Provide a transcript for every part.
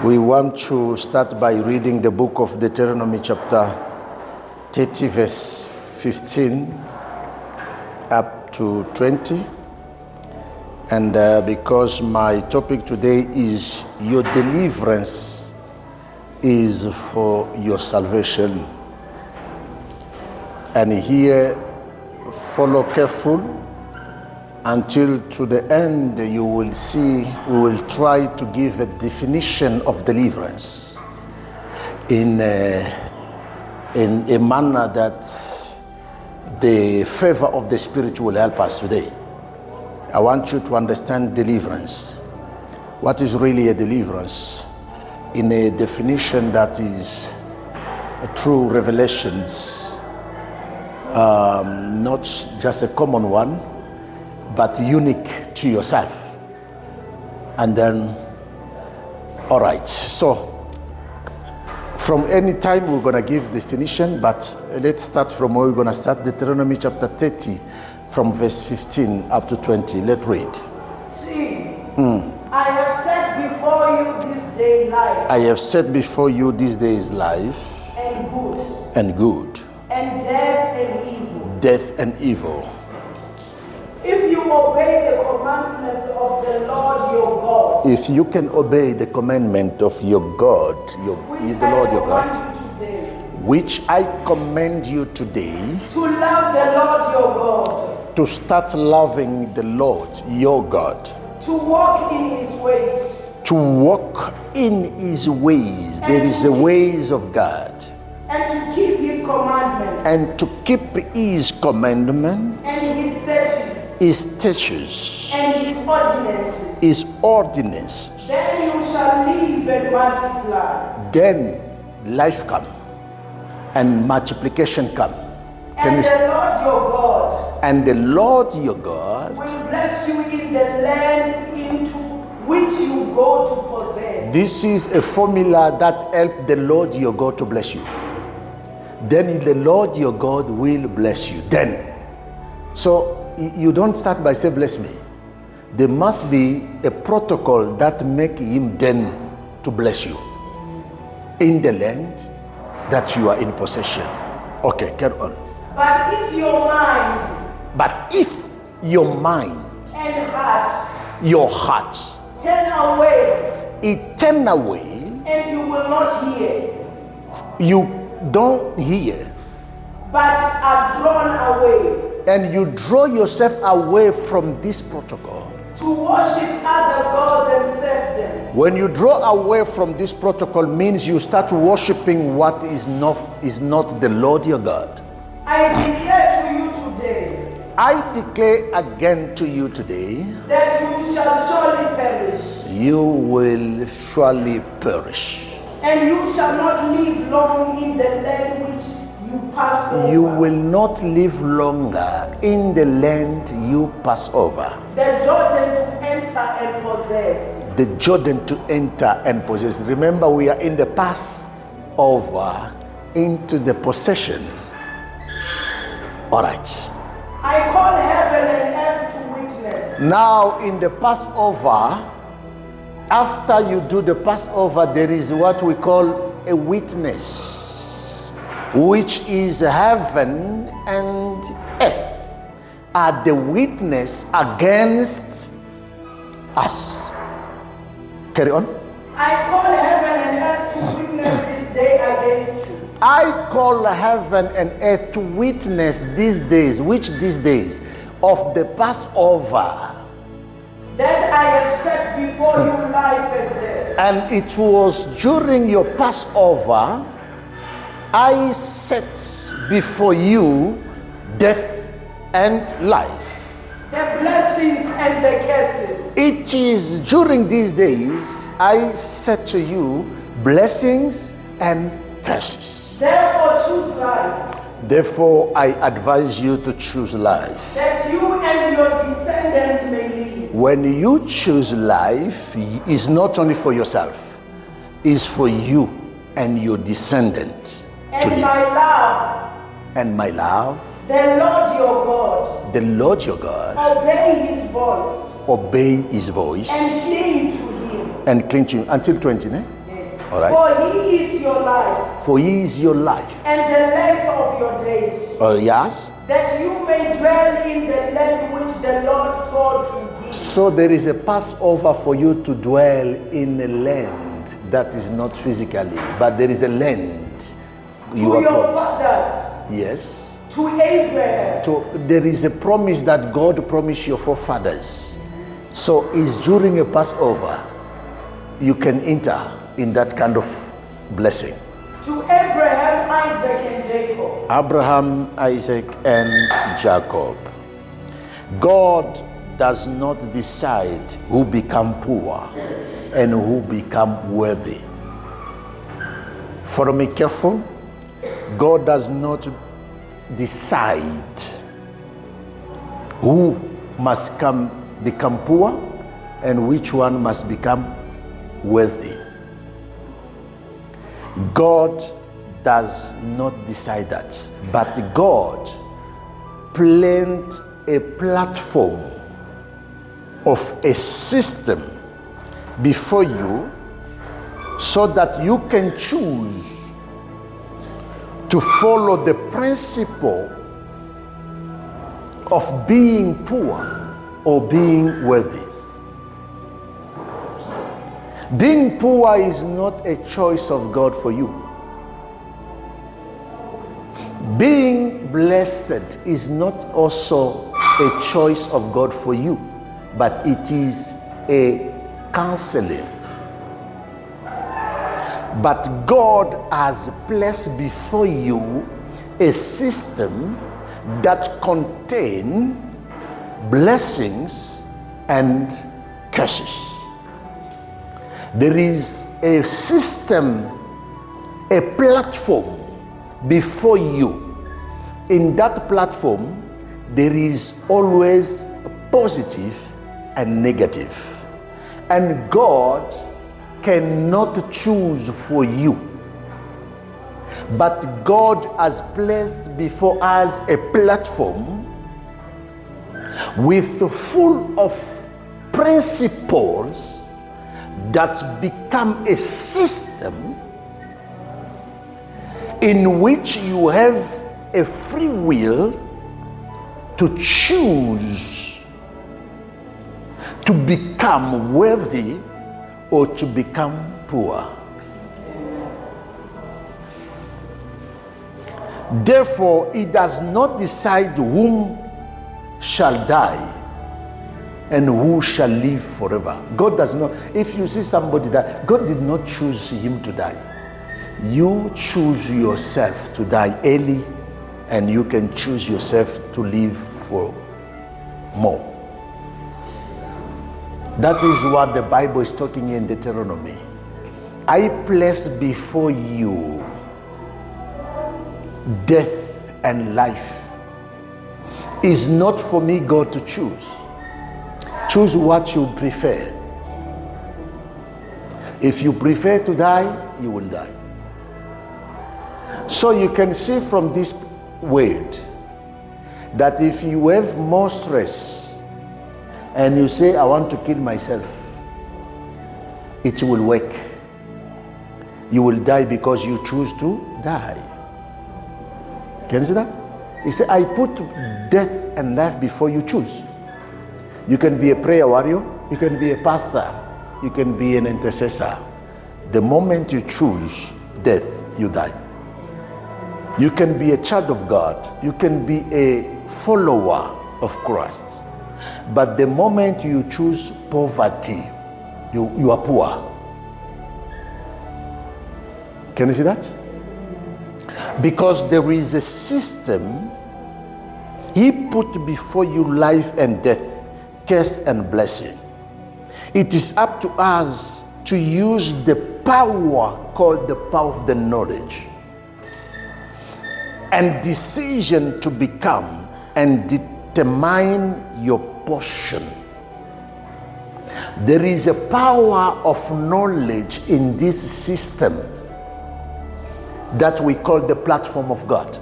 We want to start by reading the book of Deuteronomy chapter 30 verse 15 up to 20. And because my topic today is your deliverance is for your salvation. And here, follow careful until to the end. You will see, we will try to give a definition of deliverance in a manner that the favor of the Spirit will help us today. I want you to understand deliverance. What is really a deliverance? In a definition that is a true revelations, not just a common one, but unique to yourself. And then, all right, so from any time we're gonna give definition, but let's start from where we're gonna start. Deuteronomy chapter 30 from verse 15 up to 20. Let's read. See, I have set before you this day life. I have set before you this day's life. And good. And good. And death and evil. Death and evil. If you obey the commandments of the Lord your God. If you can obey the commandment of your God, the Lord your God, which I command you today, to love the Lord your God, to start loving the Lord your God, to walk in his ways, to walk in his ways. There is the ways of God, and to keep his commandments, and to keep his commandment, and his statutes, and his ordinances. Then you shall live and multiply. Then life come and multiplication come. And the Lord your God, and the Lord your God will bless you in the land into which you go to possess. This is a formula that helps the Lord your God to bless you. Then the Lord your God will bless you. Then, so you don't start by saying bless me. There must be a protocol that make him then to bless you in the land that you are in possession. Okay, carry on. But if your mind and heart, your heart turn away, it turn away, and you will not hear, you don't hear, but are drawn away, and you draw yourself away from this protocol to worship other gods and serve them. When you draw away from this protocol, means you start worshiping what is not the Lord your God. I declare to you today, I declare again to you today, that you shall surely perish. You will surely perish. And you shall not live long in the land which you pass over. You will not live longer in the land you pass over. The Jordan to enter and possess. The Jordan to enter and possess. Remember, we are in the pass over into the possession. All right. I call heaven and earth to witness. Now, in the Passover, after you do the Passover, there is what we call a witness, which is heaven and earth are the witness against us. Carry on. I call heaven and earth to witness this day against you. I call heaven and earth to witness these days. Which these days? Of the Passover. That I have set before you life and death. And it was during your Passover, I set before you death and life. The blessings and the curses. It is during these days I set to you blessings and curses. Therefore choose life. Therefore I advise you to choose life. That you and your descendants may live. When you choose life, it's not only for yourself, it's for you and your descendant to live. And my love, the Lord your God, the Lord your God, obey his voice, obey his voice, and cling to him, and cling to him until 20, eh? Yes. All right. For he is your life. For he is your life. And the length of your days. Yes. That you may dwell in the land which the Lord swore to give. So there is a Passover for you to dwell in a land that is not physically, but there is a land you are your promised. fathers. Yes. To Abraham. There is a promise that God promised your forefathers. So it's during a Passover you can enter in that kind of blessing. To Abraham, Isaac, and Jacob. Abraham, Isaac, and Jacob. God does not decide who become poor and who become worthy. Follow me careful. God does not decide who must become poor and which one must become wealthy. God does not decide that, but God planned a platform of a system before you so that you can choose to follow the principle of being poor or being worthy. Being poor is not a choice of God for you. Being blessed is not also a choice of God for you, but it is a counseling. But God has placed before you a system that contains blessings and curses. There is a system, a platform before you. In that platform, there is always positive and negative. And God cannot choose for you. But God has placed before us a platform with full of principles that become a system in which you have a free will to choose to become worthy or to become poor. Therefore, it does not decide whom shall die and who shall live forever. God does not. If you see somebody that God did not choose him to die, you choose yourself to die early, and you can choose yourself to live for more. That is what the Bible is talking in Deuteronomy. I place before you death and life. It's not for me, God, to choose. Choose what you prefer. If you prefer to die, you will die. So you can see from this word that if you have more stress and you say, I want to kill myself, it will work. You will die because you choose to die. Can you see that? He said, I put death and life before you choose. You can be a prayer warrior, you can be a pastor, you can be an intercessor. The moment you choose death, you die. You can be a child of God, you can be a follower of Christ. But the moment you choose poverty, you are poor. Can you see that? Because there is a system. He put before you life and death, curse and blessing. It is up to us to use the power called the power of the knowledge and decision to become and determine your portion. There is a power of knowledge in this system that we call the platform of God.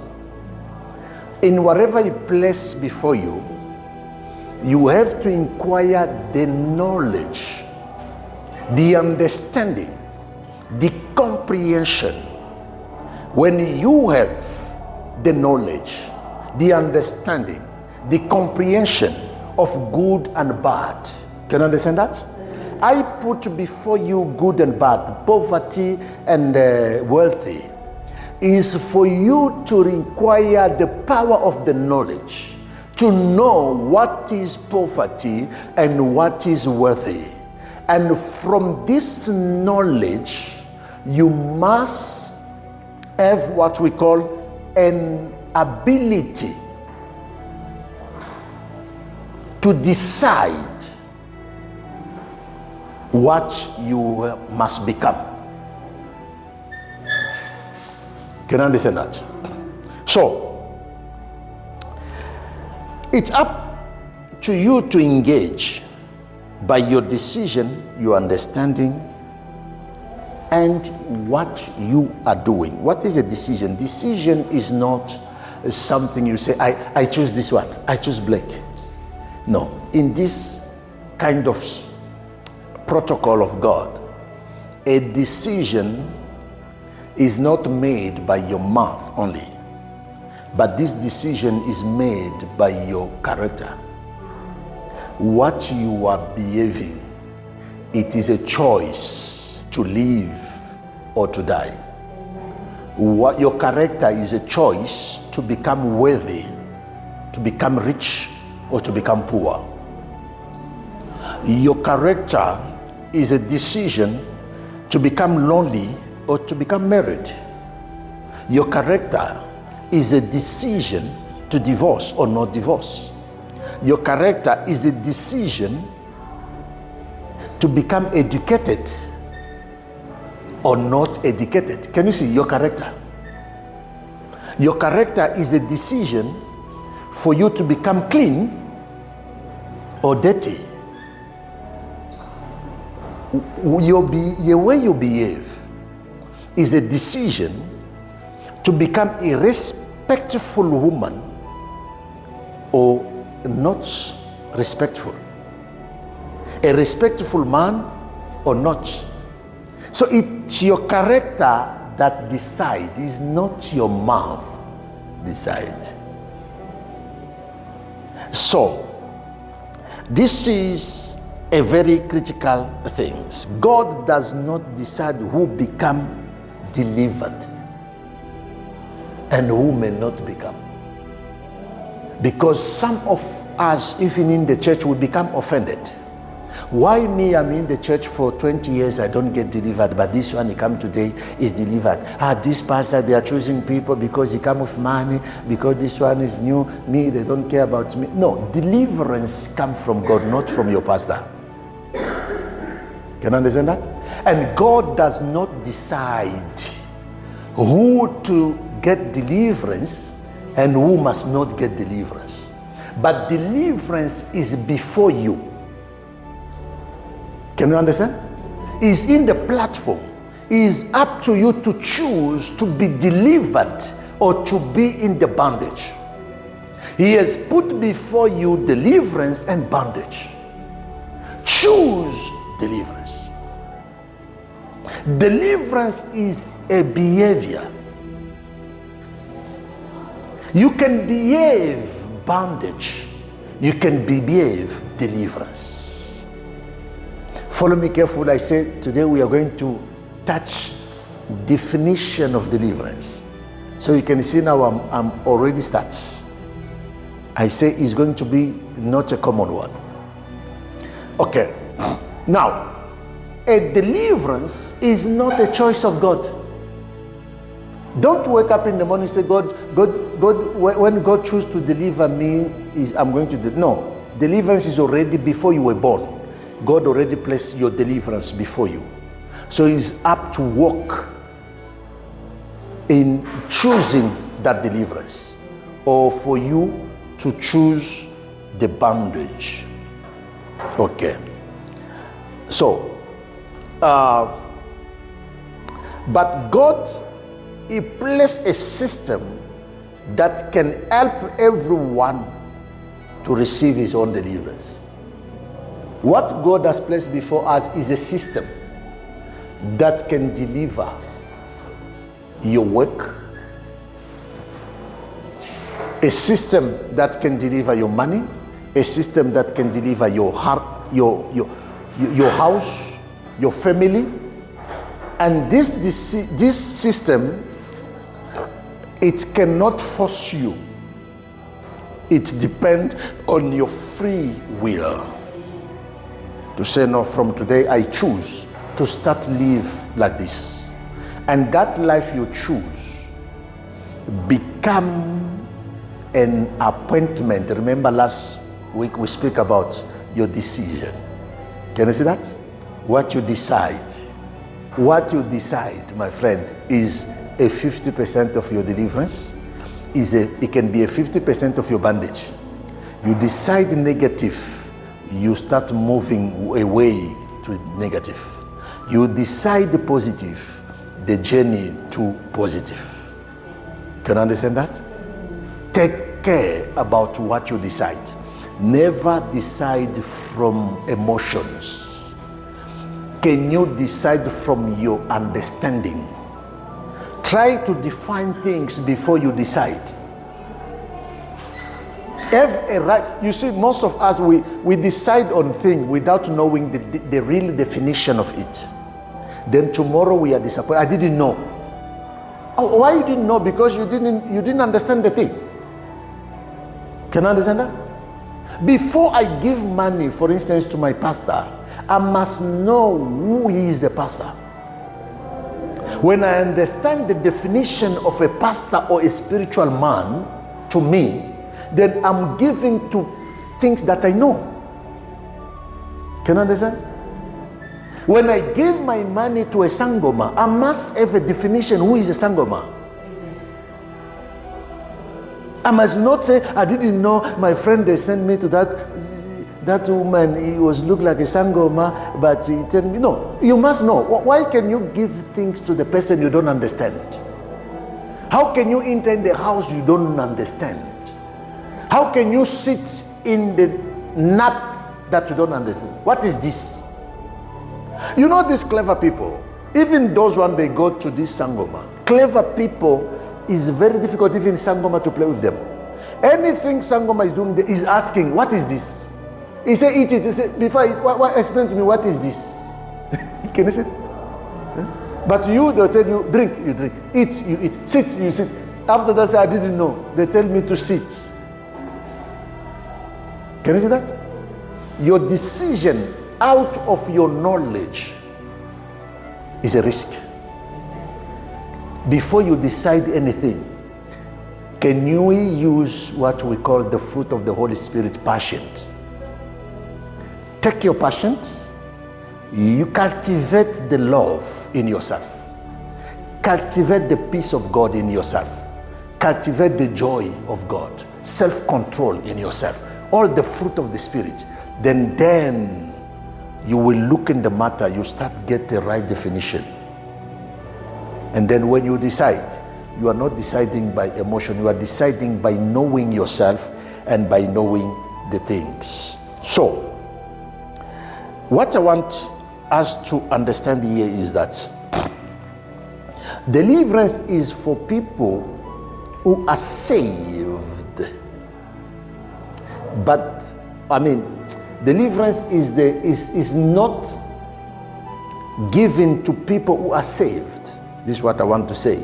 In whatever He places before you, you have to inquire the knowledge, the understanding, the comprehension. When you have the knowledge, the understanding, the comprehension of good and bad. Can you understand that? I put before you good and bad, poverty and wealthy, is for you to require the power of the knowledge, to know what is poverty and what is wealthy. And from this knowledge, you must have what we call an ability to decide what you must become. Can you understand that? So, it's up to you to engage by your decision, your understanding, and what you are doing. What is a decision? Decision is not something you say, I choose this one, I choose black. No, in this kind of protocol of God, a decision is not made by your mouth only, but this decision is made by your character. What you are behaving, it is a choice to live or to die. What your character is a choice to become worthy, to become rich, or to become poor. Your character is a decision to become lonely or to become married. Your character is a decision to divorce or not divorce. Your character is a decision to become educated or not educated. Can you see your character? Your character is a decision for you to become clean or dirty. The way you behave is a decision to become a respectful woman or not respectful, a respectful man or not. So it's your character that decides, it's not your mouth decides. So this is a very critical thing. God does not decide who become delivered and who may not become. Because some of us, even in the church, will become offended. Why me? I'm in the church for 20 years, I don't get delivered, but this one, he come today, is delivered. This pastor, they are choosing people because he come with money, because this one is new. Me, they don't care about me. No, deliverance comes from God, not from your pastor. Can you understand that? And God does not decide who to get deliverance and who must not get deliverance. But deliverance is before you. Can you understand? It's in the platform. It's up to you to choose to be delivered or to be in the bondage. He has put before you deliverance and bondage. Choose deliverance. Deliverance is a behavior. You can behave bondage. You can behave deliverance. Follow me carefully. I say today we are going to touch definition of deliverance. So you can see now I'm already starts. I say it's going to be not a common one. Okay. Now, a deliverance is not a choice of God. Don't wake up in the morning and say, God, when God chooses to deliver me, I'm going to do. No, deliverance is already before you were born. God already placed your deliverance before you. So it's up to walk in choosing that deliverance, or for you to choose the bondage. Okay. So, but God, He placed a system that can help everyone to receive his own deliverance. What God has placed before us is a system. that can deliver your work, a system that can deliver your money, a system that can deliver your heart, your house, your family. And this system, it cannot force you. It depends on your free will to say, no, from today I choose to start live like this. And that life you choose become an appointment. Remember last week we speak about your decision. Can you see that? What you decide. What you decide, my friend, is a 50% of your deliverance. It can be a 50% of your bandage. You decide negative, you start moving away to negative. You decide positive, the journey to positive. Can you understand that? Take care about what you decide. Never decide from emotions. Can you decide from your understanding? Try to define things before you decide. Have a right. You see, most of us, we decide on things without knowing the real definition of it. Then tomorrow we are disappointed. I didn't know. Oh, why you didn't know? Because you didn't understand the thing. Can you understand that? Before I give money, for instance, to my pastor, I must know who he is, the pastor. When I understand the definition of a pastor or a spiritual man to me, then I'm giving to things that I know. Can you understand? When I give my money to a sangoma, I must have a definition who is a sangoma. I must not say, I didn't know, my friend, they sent me to that woman, he looked like a sangoma, but he told me, no, you must know. Why can you give things to the person you don't understand? How can you enter in the house you don't understand? How can you sit in the nap that you don't understand? What is this? You know these clever people, even those when they go to this sangoma, clever people, is very difficult even sangoma to play with them. Anything sangoma is doing is asking, what is this? He said, eat it. He said, before explain to me, what is this? Can you see? But they'll tell you, drink, you drink. Eat, you eat. Sit, you sit. After that, I didn't know. They tell me to sit. Can you see that? Your decision out of your knowledge is a risk. Before you decide anything, can you use what we call the fruit of the Holy Spirit, passion? Take your passion, you cultivate the love in yourself, cultivate the peace of God in yourself, cultivate the joy of God, self-control in yourself, all the fruit of the Spirit. Then you will look in the matter, you start get the right definition. And then when you decide, you are not deciding by emotion, you are deciding by knowing yourself and by knowing the things. So, what I want us to understand here is that deliverance is for people who are saved. But, deliverance is not given to people who are saved. This is what I want to say.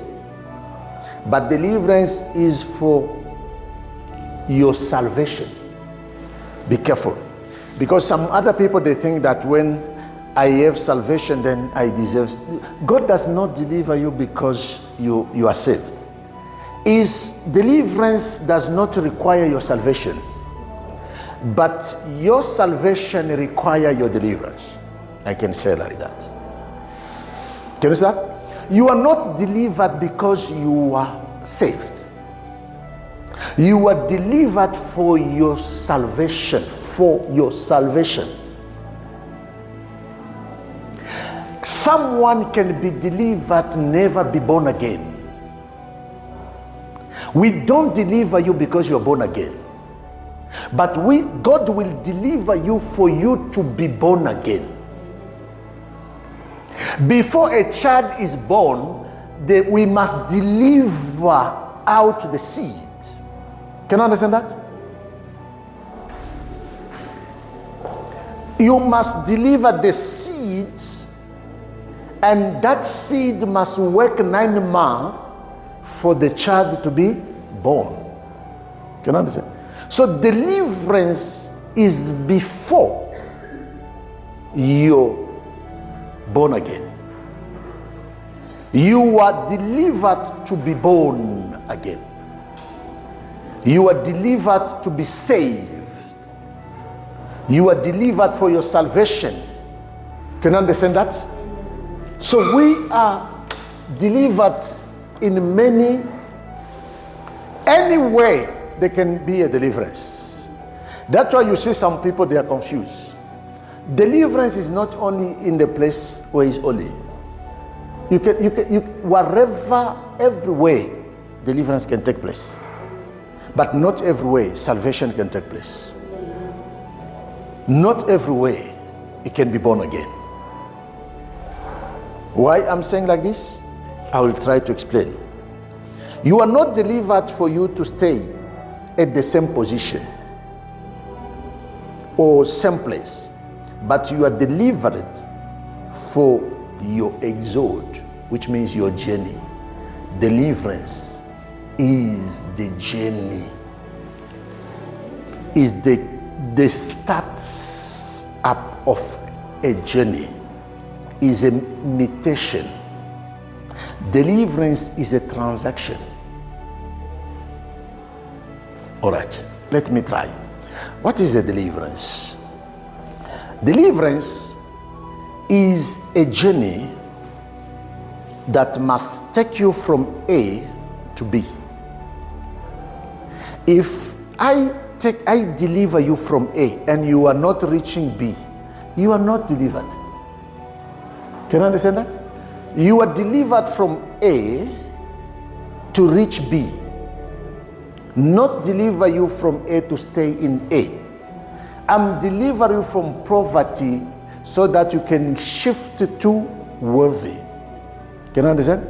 But deliverance is for your salvation. Be careful. Because some other people, they think that when I have salvation, then I deserve. God does not deliver you because you are saved. His deliverance does not require your salvation. But your salvation requires your deliverance. I can say like that. Can you see that? You are not delivered because you are saved. You are delivered for your salvation. For your salvation. Someone can be delivered, never be born again. We don't deliver you because you are born again. But God will deliver you for you to be born again. Before a child is born, we must deliver out the seed. Can you understand that? You must deliver the seed, and that seed must work 9 months for the child to be born. Can you understand? So deliverance is before you're born again. You are delivered to be born again. You are delivered to be saved. You are delivered for your salvation. Can you understand that? So we are delivered in any way there can be a deliverance. That's why you see some people, they are confused. Deliverance is not only in the place where it's holy. You wherever, every way, deliverance can take place. But not every way salvation can take place. Not every way it can be born again. Why I'm saying like this? I will try to explain. You are not delivered for you to stay at the same position or same place, but you are delivered for your exode, which means your journey. Deliverance is the journey, is the start up of a journey, is a mutation. Deliverance is a transaction. All right, let me try. What is a deliverance? Deliverance is a journey that must take you from A to B. If I deliver you from A and you are not reaching B, you are not delivered. Can you understand that? You are delivered from A to reach B, not deliver you from A to stay in A. I'm delivering you from poverty so that you can shift to worthy. Can you understand?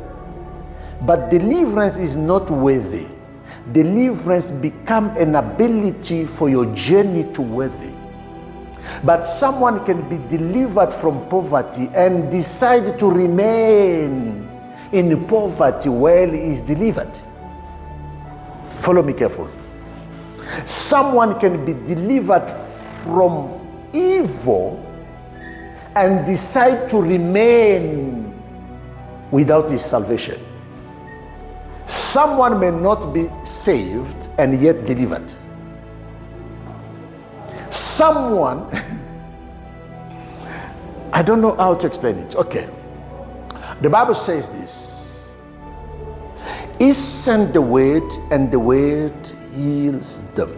But deliverance is not worthy. Deliverance becomes an ability for your journey to worthy. But someone can be delivered from poverty and decide to remain in poverty while he is delivered. Follow me carefully. Someone can be delivered from evil and decide to remain without his salvation. Someone may not be saved and yet delivered. Someone, I don't know how to explain it. Okay. The Bible says this. He sent the word and the word heals them.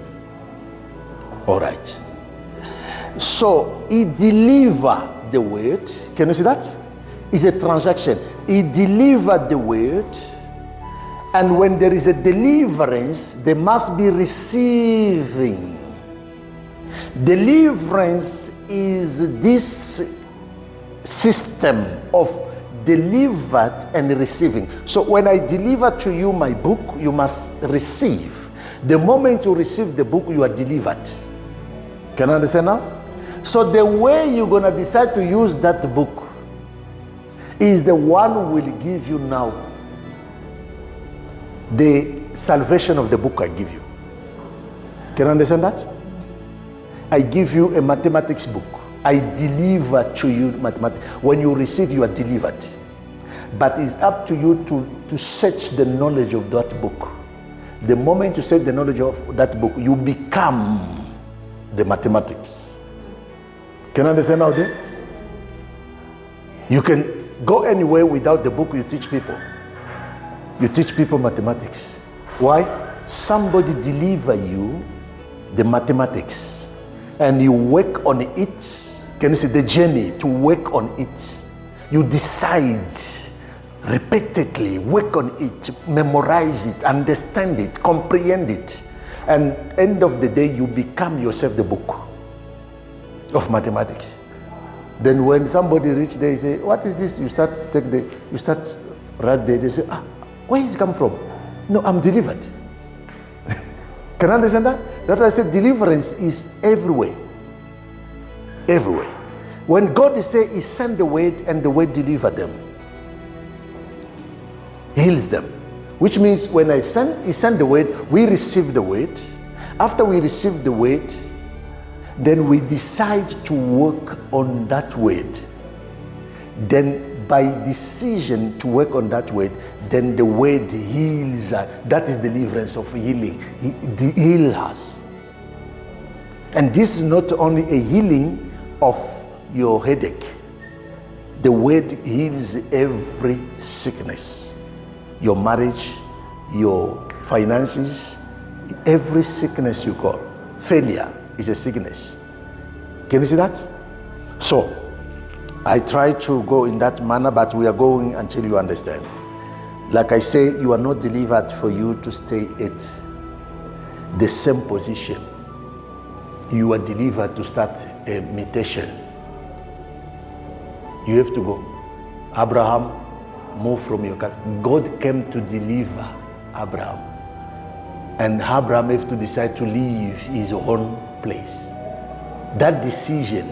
All right. So he delivered the word. Can you see that? It's a transaction. He delivered the word. And when there is a deliverance, there must be receiving. Deliverance is this system of delivered and receiving. So when I deliver to you my book, you must receive. The moment you receive the book, you are delivered. Can you understand now? So the way you're going to decide to use that book is the one who will give you now the salvation of the book I give you. Can you understand that? I give you a mathematics book. I deliver to you mathematics. When you receive, you are delivered. But it's up to you to search the knowledge of that book. The moment you search the knowledge of that book, you become the mathematics. Can you understand now there? You can go anywhere without the book you teach people. You teach people mathematics. Why? Somebody deliver you the mathematics and you work on it. Can you see the journey to work on it? You decide repeatedly, work on it, memorize it, understand it, comprehend it. And end of the day, you become yourself the book of mathematics. Then when somebody reach there, you say, what is this? You start right there. They say, where is it come from? No, I'm delivered. Can you understand that? That's why I said deliverance is everywhere. Everywhere. When God is saying He sent the word and the word deliver them, heals them. Which means when He sent the word, we receive the word. After we receive the word, then we decide to work on that word. Then by decision to work on that word, then the word heals. That is deliverance of healing. Heal us. And this is not only a healing of your headache. The word heals every sickness. Your marriage, your finances, every sickness you call. Failure is a sickness. Can you see that? So, I try to go in that manner, but we are going until you understand. Like I say, you are not delivered for you to stay at the same position. You are delivered to start a mutation. You have to go. Abraham, move from your country. God came to deliver Abraham. And Abraham has to decide to leave his own place. That decision,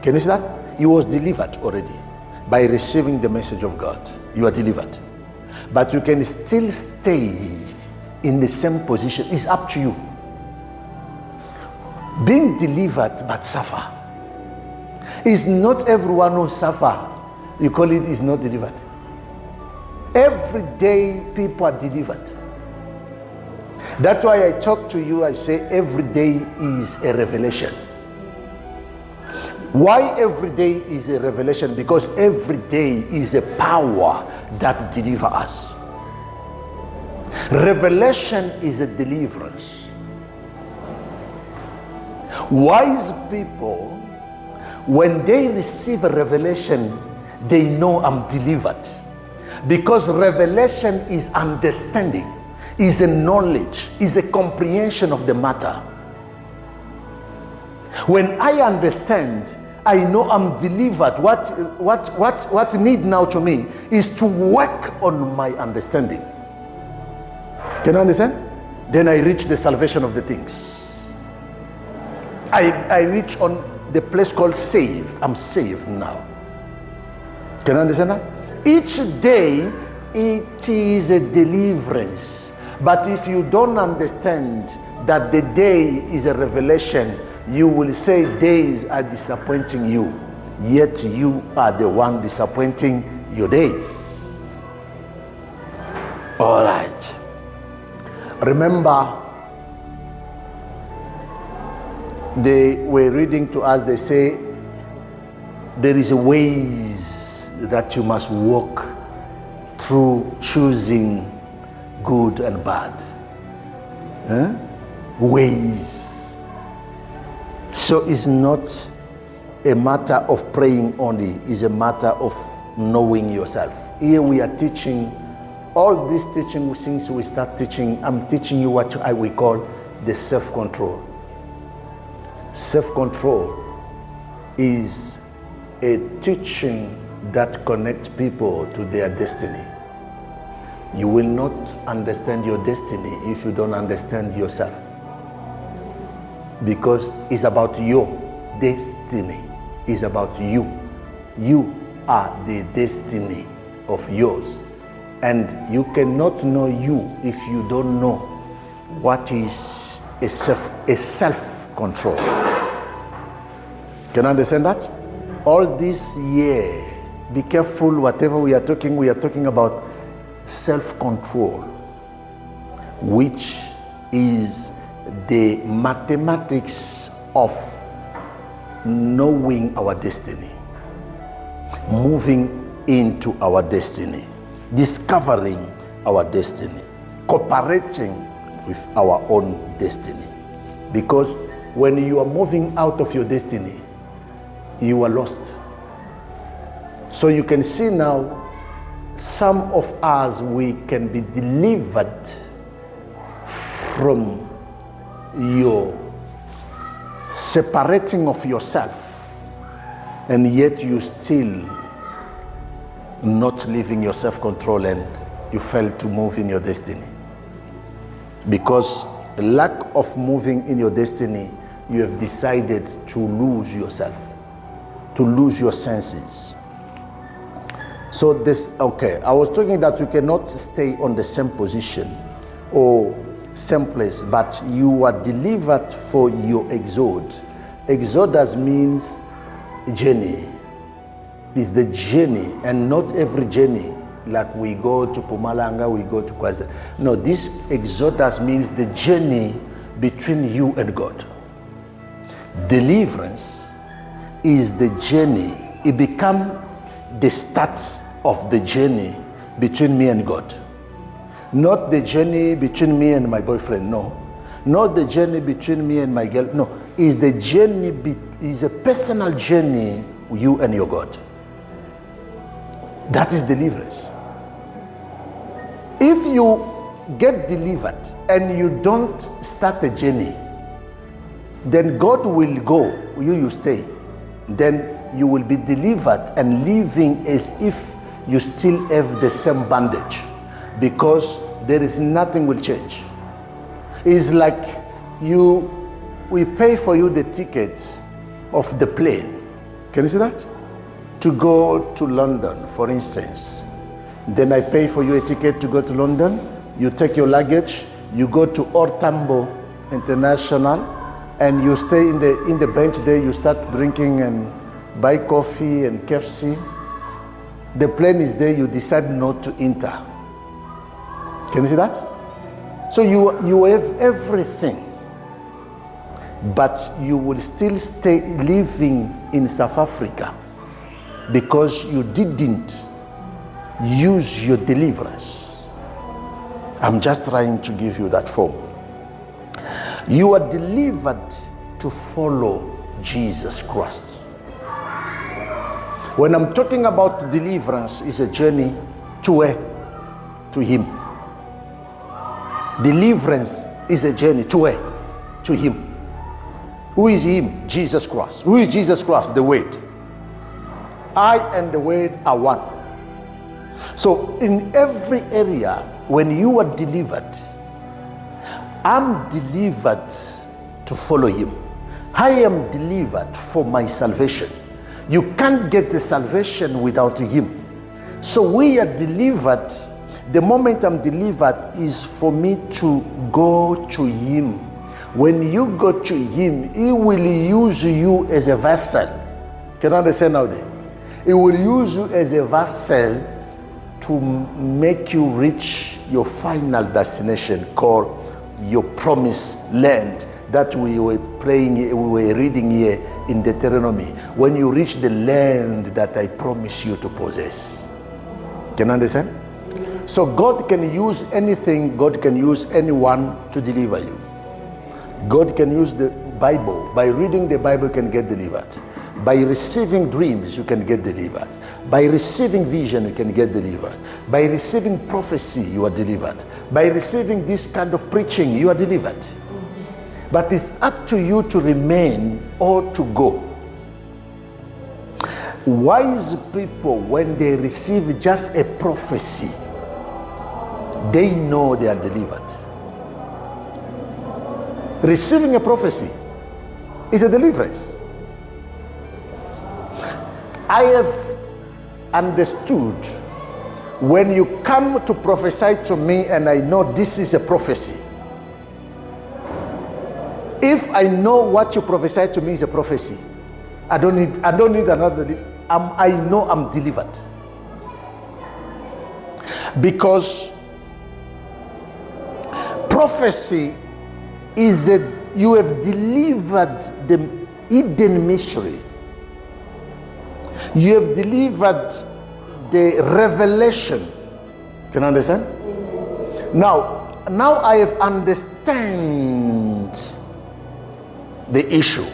can you see that? He was delivered already by receiving the message of God. You are delivered. But you can still stay in the same position. It's up to you. Being delivered but suffer. It's not everyone who suffer. You call it is not delivered. Every day people are delivered. That's why I talk to you, I say every day is a revelation. Why every day is a revelation? Because every day is a power that delivers us. Revelation is a deliverance. Wise people, when they receive a revelation, they know I'm delivered. Because revelation is understanding, is a knowledge, is a comprehension of the matter. When I understand, I know I'm delivered. What need now to me is to work on my understanding. Can you understand? Then I reach the salvation of the things. I reach on the place called saved. I'm saved now. Can you understand that? Each day it is a deliverance. But if you don't understand that the day is a revelation, you will say days are disappointing you, yet you are the one disappointing your days. All right. Remember, they were reading to us, they say, there is a ways that you must walk through choosing good and bad. Ways. So it's not a matter of praying only, it's a matter of knowing yourself. Here we are teaching, all this teaching since we start teaching, I'm teaching you what we call the self-control. Self-control is a teaching that connects people to their destiny. You will not understand your destiny if you don't understand yourself. Because it's about your destiny. It's about you. You are the destiny of yours. And you cannot know you if you don't know what is a self-control. Can you understand that? All this year, be careful, whatever we are talking about self-control, which is the mathematics of knowing our destiny, moving into our destiny, discovering our destiny, cooperating with our own destiny. Because when you are moving out of your destiny, you are lost. So you can see now, some of us, we can be delivered from your separating of yourself and yet you still not living your self-control and you fail to move in your destiny. Because lack of moving in your destiny, you have decided to lose yourself, to lose your senses. So this, okay, I was talking that you cannot stay on the same position or same place, but you are delivered for your exode. Exodus means journey. It's the journey, and not every journey, like we go to Pumalanga, we go to Kwaza. No, this exodus means the journey between you and God. Deliverance is the journey. It becomes the start of the journey between me and God. Not the journey between me and my boyfriend, no. Not the journey between me and my girl, no. It's the journey, is a personal journey, you and your God. That is deliverance. If you get delivered and you don't start the journey, then God will go, you stay. Then you will be delivered and living as if you still have the same bandage, because there is nothing will change. It's like we pay for you the ticket of the plane. Can you see that? To go to London, for instance. Then I pay for you a ticket to go to London. You take your luggage, you go to Ortambo International, and you stay in the bench there. You start drinking and buy coffee and KFC. The plane is there. You decide not to enter. Can you see that? So you have everything, but you will still stay living in South Africa because you didn't use your deliverance. I'm just trying to give you that form. You are delivered to follow Jesus Christ. When I'm talking about deliverance, it's a journey to where? To Him. Deliverance is a journey to where? To Him. Who is Him? Jesus Christ. Who is Jesus Christ? The Word. I and the Word are one. So in every area, when you are delivered, I'm delivered to follow Him. I am delivered for my salvation. You can't get the salvation without Him. So we are delivered. The moment I'm delivered is for me to go to Him. When you go to Him, He will use you as a vessel. Can you understand now there? He will use you as a vessel to make you reach your final destination, called your promised land, that we were reading here in Deuteronomy. When you reach the land that I promise you to possess. Can you understand? So God can use anything, God can use anyone to deliver you. God can use the Bible. By reading the Bible, you can get delivered. By receiving dreams, you can get delivered. By receiving vision, you can get delivered. By receiving prophecy, you are delivered. By receiving this kind of preaching, you are delivered. But it's up to you to remain or to go. Wise people, when they receive just a prophecy, they know they are delivered. Receiving a prophecy is a deliverance. I have understood when you come to prophesy to me and I know this is a prophecy. If I know what you prophesy to me is a prophecy, I don't need another. I know I'm delivered. Because prophecy is that you have delivered the hidden mystery. You have delivered the revelation. Can you understand? Now I have understand the issue.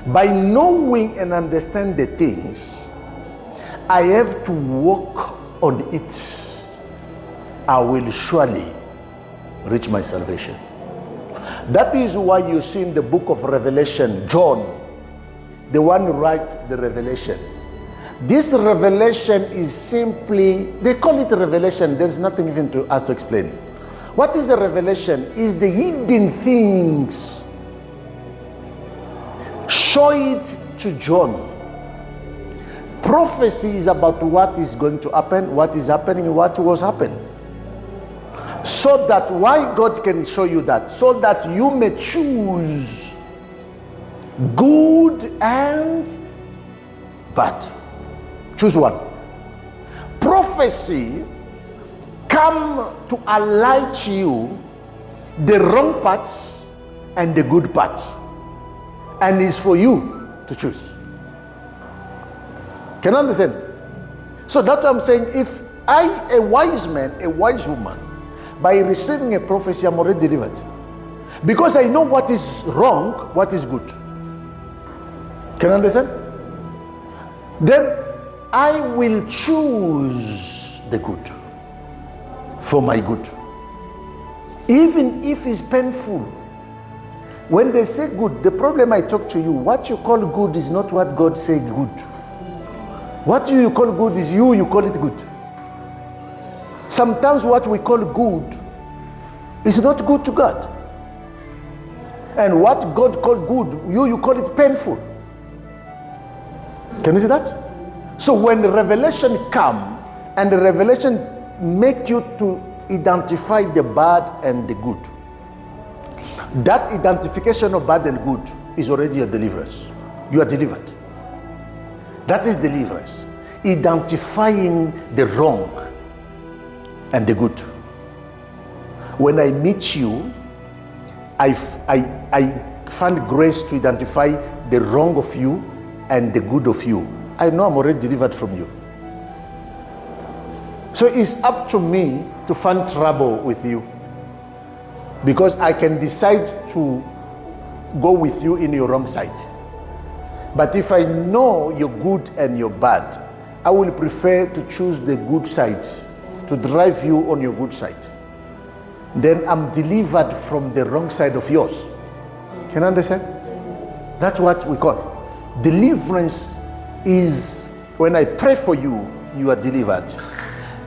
By knowing and understand the things, I have to work on it. I will surely reach my salvation. That is why you see in the book of Revelation, John, the one who writes the revelation. This revelation is simply, they call it a revelation. There's nothing even to us to explain. What is a revelation? Is the hidden things. Show it to John. Prophecy is about what is going to happen, what is happening, what was happened. So that, why God can show you that? So that you may choose good and bad. Choose one. Prophecy come to highlight you the wrong parts and the good parts, and is for you to choose. Can you understand? So that's what I'm saying. If I, a wise man, a wise woman, by receiving a prophecy, I'm already delivered, because I know what is wrong, what is good. Can you understand? Then I will choose the good for my good, even if it's painful. When they say good, the problem I talk to you, what you call good is not what God said good. What you call good is you call it good. Sometimes what we call good is not good to God. And what God called good, you call it painful. Can you see that? So when the revelation come, and the revelation make you to identify the bad and the good, that identification of bad and good is already a deliverance. You are delivered. That is deliverance. Identifying the wrong and the good. When I meet you, I find grace to identify the wrong of you and the good of you. I know I'm already delivered from you. So it's up to me to find trouble with you, because I can decide to go with you in your wrong side. But if I know your good and your bad, I will prefer to choose the good side, to drive you on your good side. Then I'm delivered from the wrong side of yours. Can you understand? That's what we call deliverance. Is when I pray for you, you are delivered,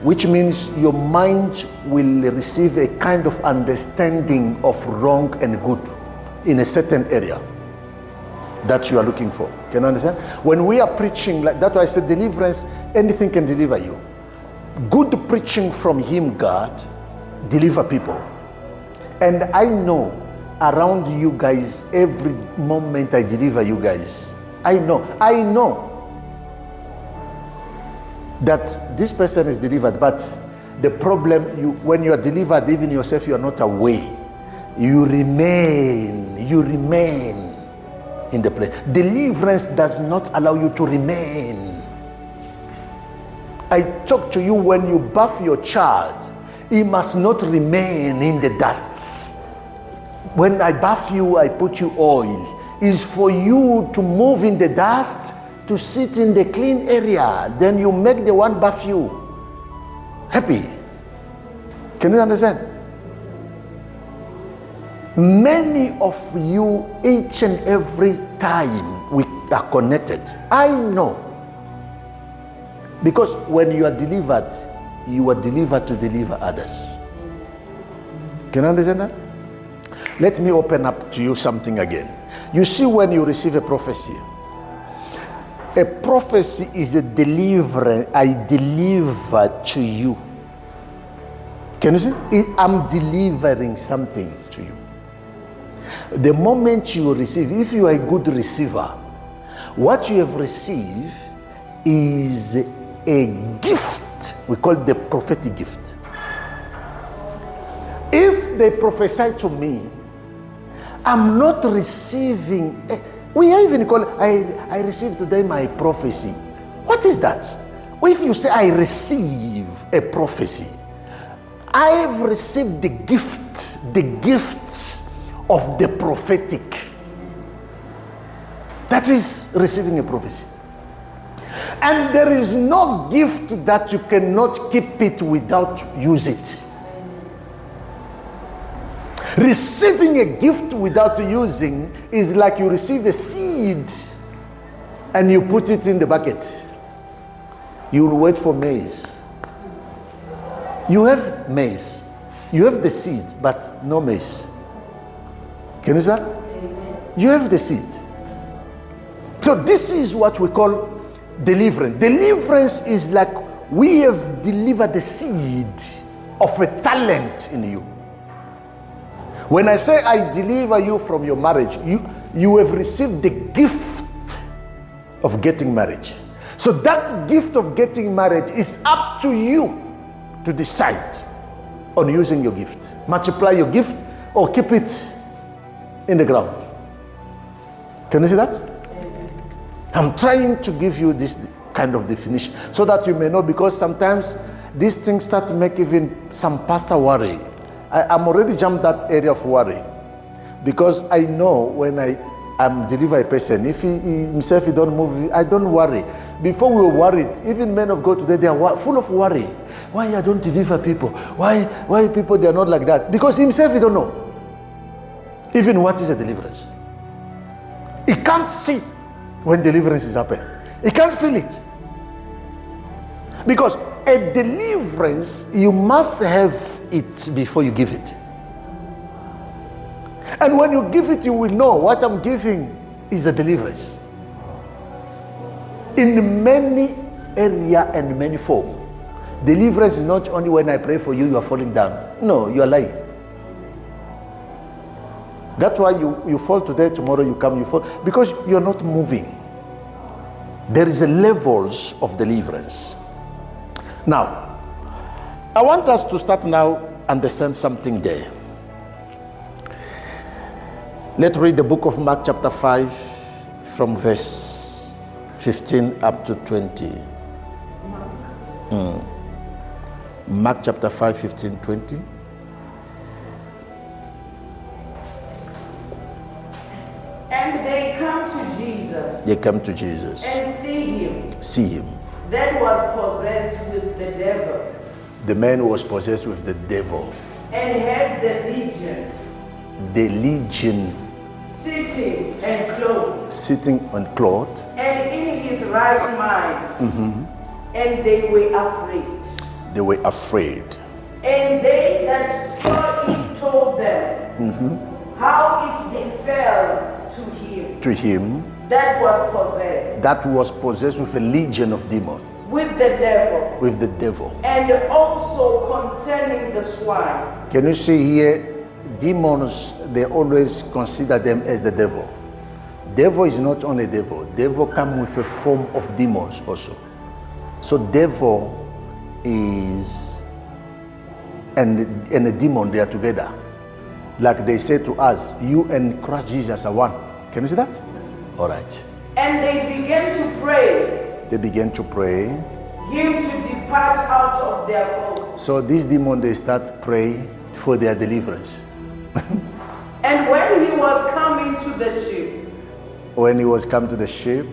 which means your mind will receive a kind of understanding of wrong and good in a certain area that you are looking for. Can you understand? When we are preaching, like that's why I said deliverance, anything can deliver you. Good preaching from Him, God, deliver people. And I know around you guys, every moment I deliver you guys, I know that this person is delivered, but the problem, when you are delivered, even yourself, you are not away. You remain in the place. Deliverance does not allow you to remain. I talk to you, when you bath your child, he must not remain in the dust. When I bath you, I put you oil. It's for you to move in the dust, to sit in the clean area. Then you make the one bath you happy. Can you understand? Many of you, each and every time we are connected, I know. Because when you are delivered to deliver others. Can you understand that? Let me open up to you something again. You see, when you receive a prophecy is a deliverance. I deliver to you. Can you see? I'm delivering something to you. The moment you receive, if you are a good receiver, what you have received is a gift. We call it the prophetic gift. If they prophesy to me, I'm not receiving. We even call it, I received today my prophecy. What is that? If you say I receive a prophecy, I have received the gift of the prophetic. That is receiving a prophecy. And there is no gift that you cannot keep it without use it. Receiving a gift without using is like you receive a seed and you put it in the bucket. You will wait for maize. You have maize. You have the seed, but no maize. Can you see that? You have the seed. So this is what we call deliverance. Deliverance is like we have delivered the seed of a talent in you. When I say I deliver you from your marriage, you have received the gift of getting marriage. So that gift of getting marriage is up to you to decide on using your gift. Multiply your gift or keep it in the ground. Can you see that? I'm trying to give you this kind of definition so that you may know, because sometimes these things start to make even some pastor worry. I'm already jumped that area of worry, because I know when I'm deliver a person, if he himself he don't move, I don't worry. Before we were worried, even men of God today, they are full of worry. Why I don't deliver people? Why people they are not like that? Because himself he don't know even what is a deliverance. He can't see when deliverance is happening. He can't feel it. Because a deliverance, you must have it before you give it. And when you give it, you will know what I'm giving is a deliverance. In many area and many form. Deliverance is not only when I pray for you, you are falling down. No, you are lying. That's why you fall today, tomorrow you come, you fall, because you are not moving. There is a levels of deliverance. Now, I want us to start now understand something there. Let's read the book of Mark chapter 5 from verse 15 up to 20. Mark chapter 5, 15, 20. And they come to Jesus. They come to Jesus. And see him. That was possessed with the devil. The man was possessed with the devil. And had the legion. The legion. Sitting and clothed. Sitting and clothed. And in his right mind. And they were afraid. They were afraid. And they that saw it told them how it befell to him that was possessed. That was possessed with a legion of demons. With the devil. With the devil. And also concerning the swine. Can you see here, demons, they always consider them as the devil. Devil is not only devil. Devil comes with a form of demons also. So devil is and a demon, they are together. Like they say to us, you and Christ Jesus are one. Can you see that? All right. And they began to pray. They began to pray. Him to depart out of their coast. So these demons, they start praying for their deliverance. And when he was coming to the ship. When he was come to the ship.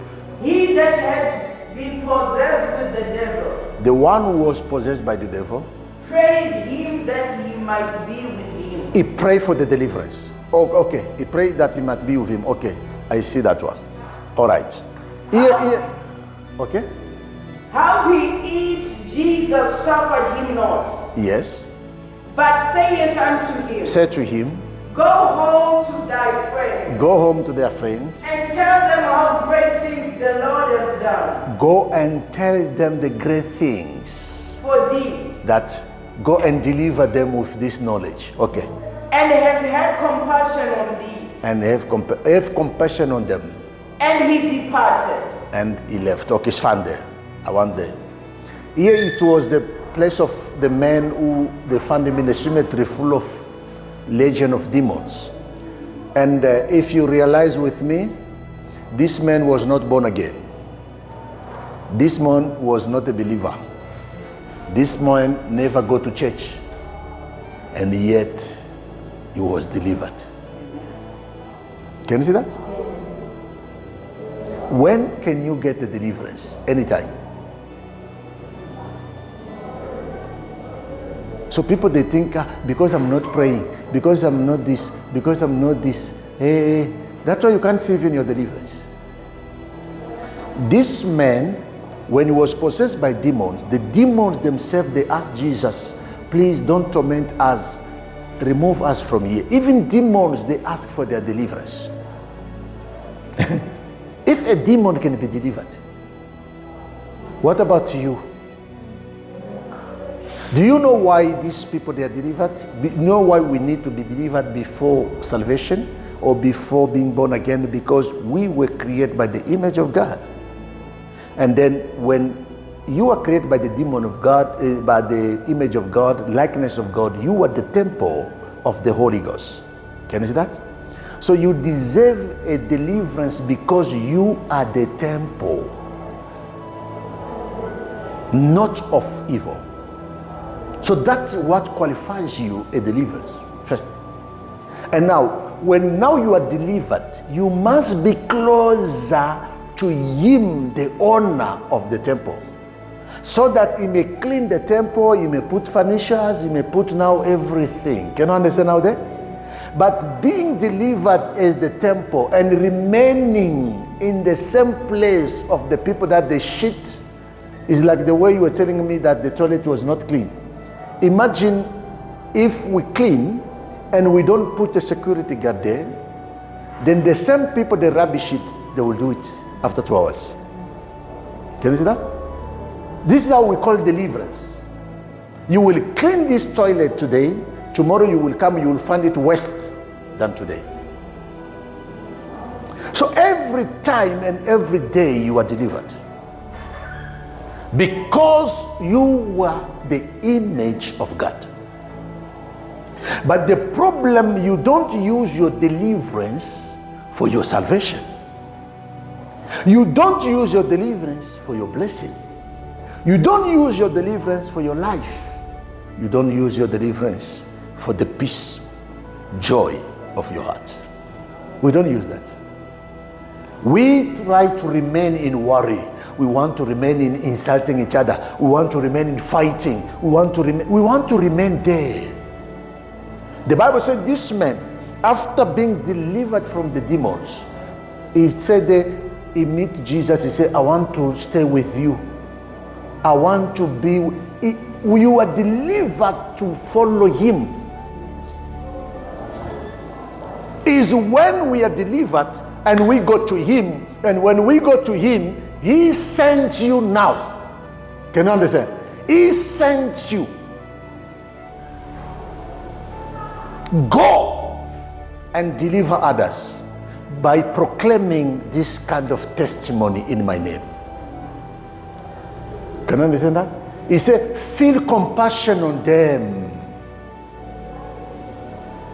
He that had been possessed with the devil. The one who was possessed by the devil. Prayed him that he might be with him. He prayed for the deliverance. Oh, okay. He prayed that he might be with him. Okay. I see that one. All right. Here. Okay. How he eat, Jesus suffered him not. Yes. But saith unto him. Said to him. Go home to thy friends. Go home to their friends. And tell them how great things the Lord has done. Go and tell them the great things. For thee. That go and deliver them with this knowledge. Okay. And has had compassion on thee. And have compassion on them. And he departed. And he left. Okay, it's found there. I want there. Here it was the place of the man who they found him in the cemetery full of legion of demons. And if you realize with me, this man was not born again. This man was not a believer. This man never go to church. And yet he was delivered. Can you see that? When can you get the deliverance? Anytime. So people, they think, because I'm not praying, because I'm not this, that's why you can't see even your deliverance. This man, when he was possessed by demons, the demons themselves, they asked Jesus, please don't torment us, remove us from here. Even demons, they ask for their deliverance. If a demon can be delivered, what about you? Do you know why these people, they are delivered? You know why we need to be delivered before salvation or before being born again? Because we were created by the image of God. And then when you are created by the demon of God, by the image of God, likeness of God, you are the temple of the Holy Ghost. Can you see that? So you deserve a deliverance because you are the temple, not of evil. So that's what qualifies you a deliverance, first. And now, when now you are delivered, you must be closer to him, the owner of the temple, so that he may clean the temple, he may put furnitures, he may put now everything. Can you understand now there? But being delivered as the temple and remaining in the same place of the people that they shit is like the way you were telling me that the toilet was not clean. Imagine if we clean and we don't put a security guard there, then the same people, they rubbish it, they will do it after 2 hours. Can you see that? This is how we call deliverance. You will clean this toilet today, tomorrow you will come, you will find it worse than today. So every time and every day you are delivered, because you were the image of God. But the problem, you don't use your deliverance for your salvation. You don't use your deliverance for your blessing. You don't use your deliverance for your life. You don't use your deliverance for the peace, joy of your heart. We don't use that. We try to remain in worry. We want to remain in insulting each other. We want to remain in fighting. We want to remain there. The Bible said this man, after being delivered from the demons, he said he met Jesus. He said, I want to stay with you. I want to be. You are delivered to follow him. Is when we are delivered and we go to him, and when we go to him, he sent you now. Can you understand? He sent you. Go and deliver others by proclaiming this kind of testimony in my name. Can you understand that? He said, feel compassion on them.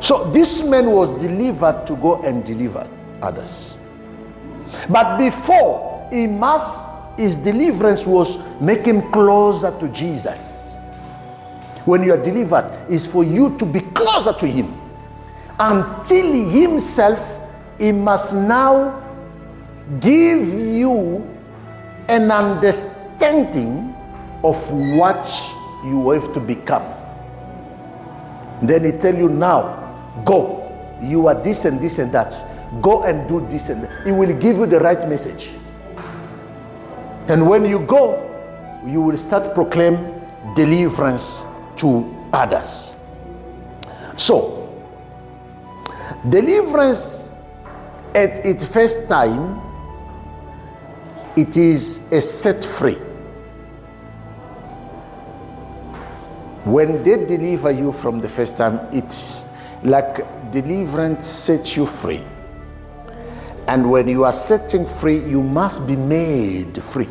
So this man was delivered to go and deliver others. But before, his deliverance was make him closer to Jesus. When you are delivered, is for you to be closer to him. Until himself, he must now give you an understanding of what you have to become. Then he tell you now, go. You are this and this and that. Go and do this and that. He will give you the right message. And when you go, you will start proclaim deliverance to others. So, deliverance at its first time, it is a set free. When they deliver you from the first time, it's like deliverance sets you free. And when you are setting free, you must be made free.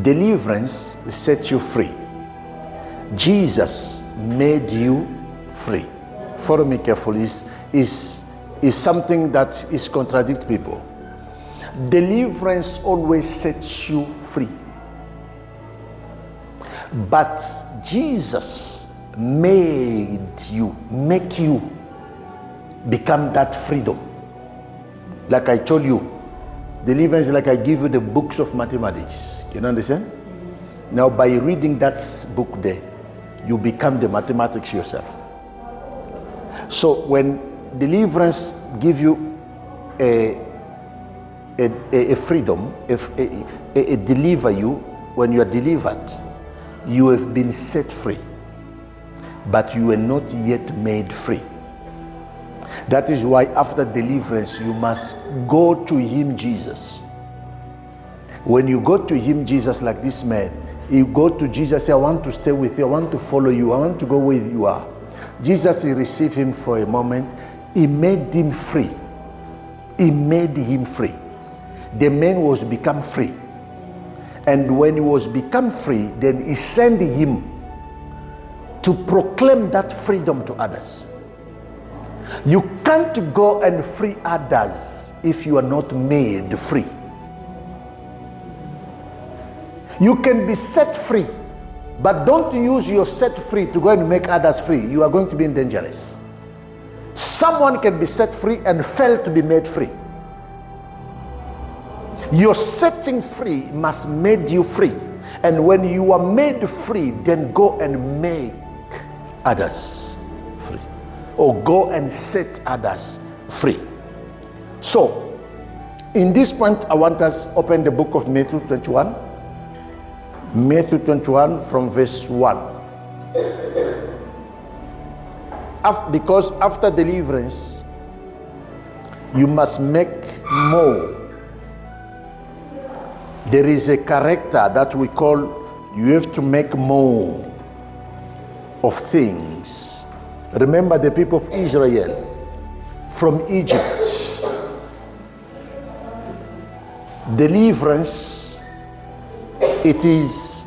Deliverance sets you free. Jesus made you free. Follow me carefully. Is something that is contradict people. Deliverance always sets you free. But Jesus make you become that freedom. Like I told you, deliverance is like I give you the books of mathematics. Can you understand? Now by reading that book there, you become the mathematics yourself. So when deliverance give you a a freedom, a deliver you. When you are delivered, you have been set free, but you are not yet made free. That is why after deliverance, you must go to him, Jesus. When you go to him, Jesus, like this man, you go to Jesus, say, I want to stay with you, I want to follow you, I want to go where you are. Jesus, he received him for a moment. He made him free. He made him free. The man was become free. And when he was become free, then he sent him to proclaim that freedom to others. You can't go and free others if you are not made free. You can be set free, but don't use your set free to go and make others free. You are going to be dangerous. Someone can be set free and fail to be made free. Your setting free must make you free. And when you are made free, then go and make others free. Or go and set others free. So, in this point, I want us to open the book of Matthew 21. Matthew 21 from verse 1. Because after deliverance, you must make more. There is a character that we call, you have to make more of things. Remember the people of Israel from Egypt. Deliverance, it is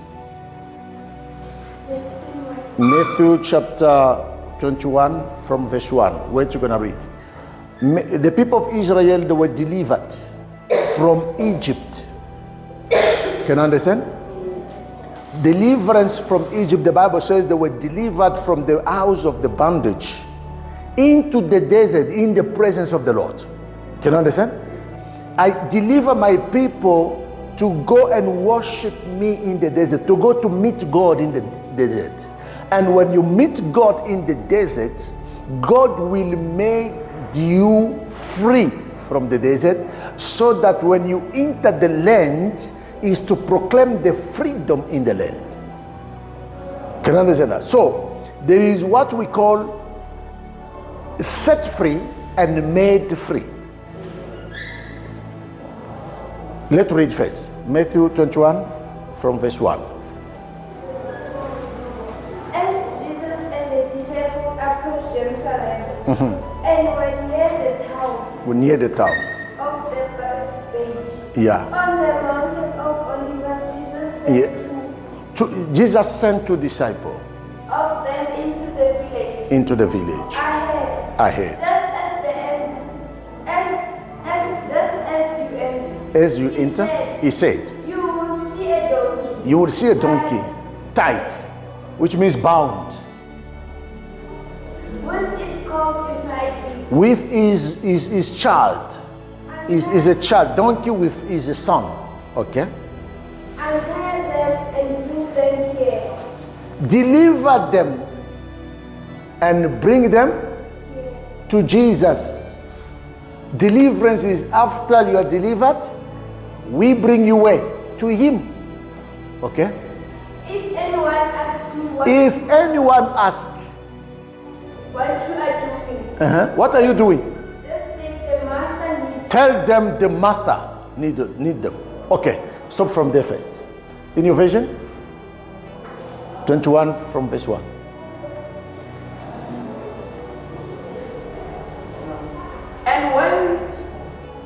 Matthew chapter 21 from verse 1. Where you going to read? The people of Israel, they were delivered from Egypt. Can you understand? Deliverance from Egypt, the Bible says they were delivered from the house of the bondage into the desert in the presence of the Lord. Can you understand? I deliver my people to go and worship me in the desert, to go to meet God in the desert. And when you meet God in the desert, God will make you free from the desert, so that when you enter the land, is to proclaim the freedom in the land. Can you understand that? So there is what we call set free and made free. Let's read first Matthew 21 from verse 1. As Jesus and the disciples approached Jerusalem and were near the town of the Page, on the mountain of Olives, Jesus sent two disciples of them into the village. Ahead. As you enter, he said, you will see a donkey tied, which means bound, with its colt beside him, with his child. Is a child. Donkey with is a son. Okay. Untie them and bring them here. Deliver them and bring them to Jesus. Deliverance is after you are delivered, we bring you where? To him. Okay? If anyone asks you what you are doing, what are you doing? just say the master needs. Tell them the master need them. Okay, stop from there first. In your version, 21 from verse 1. And when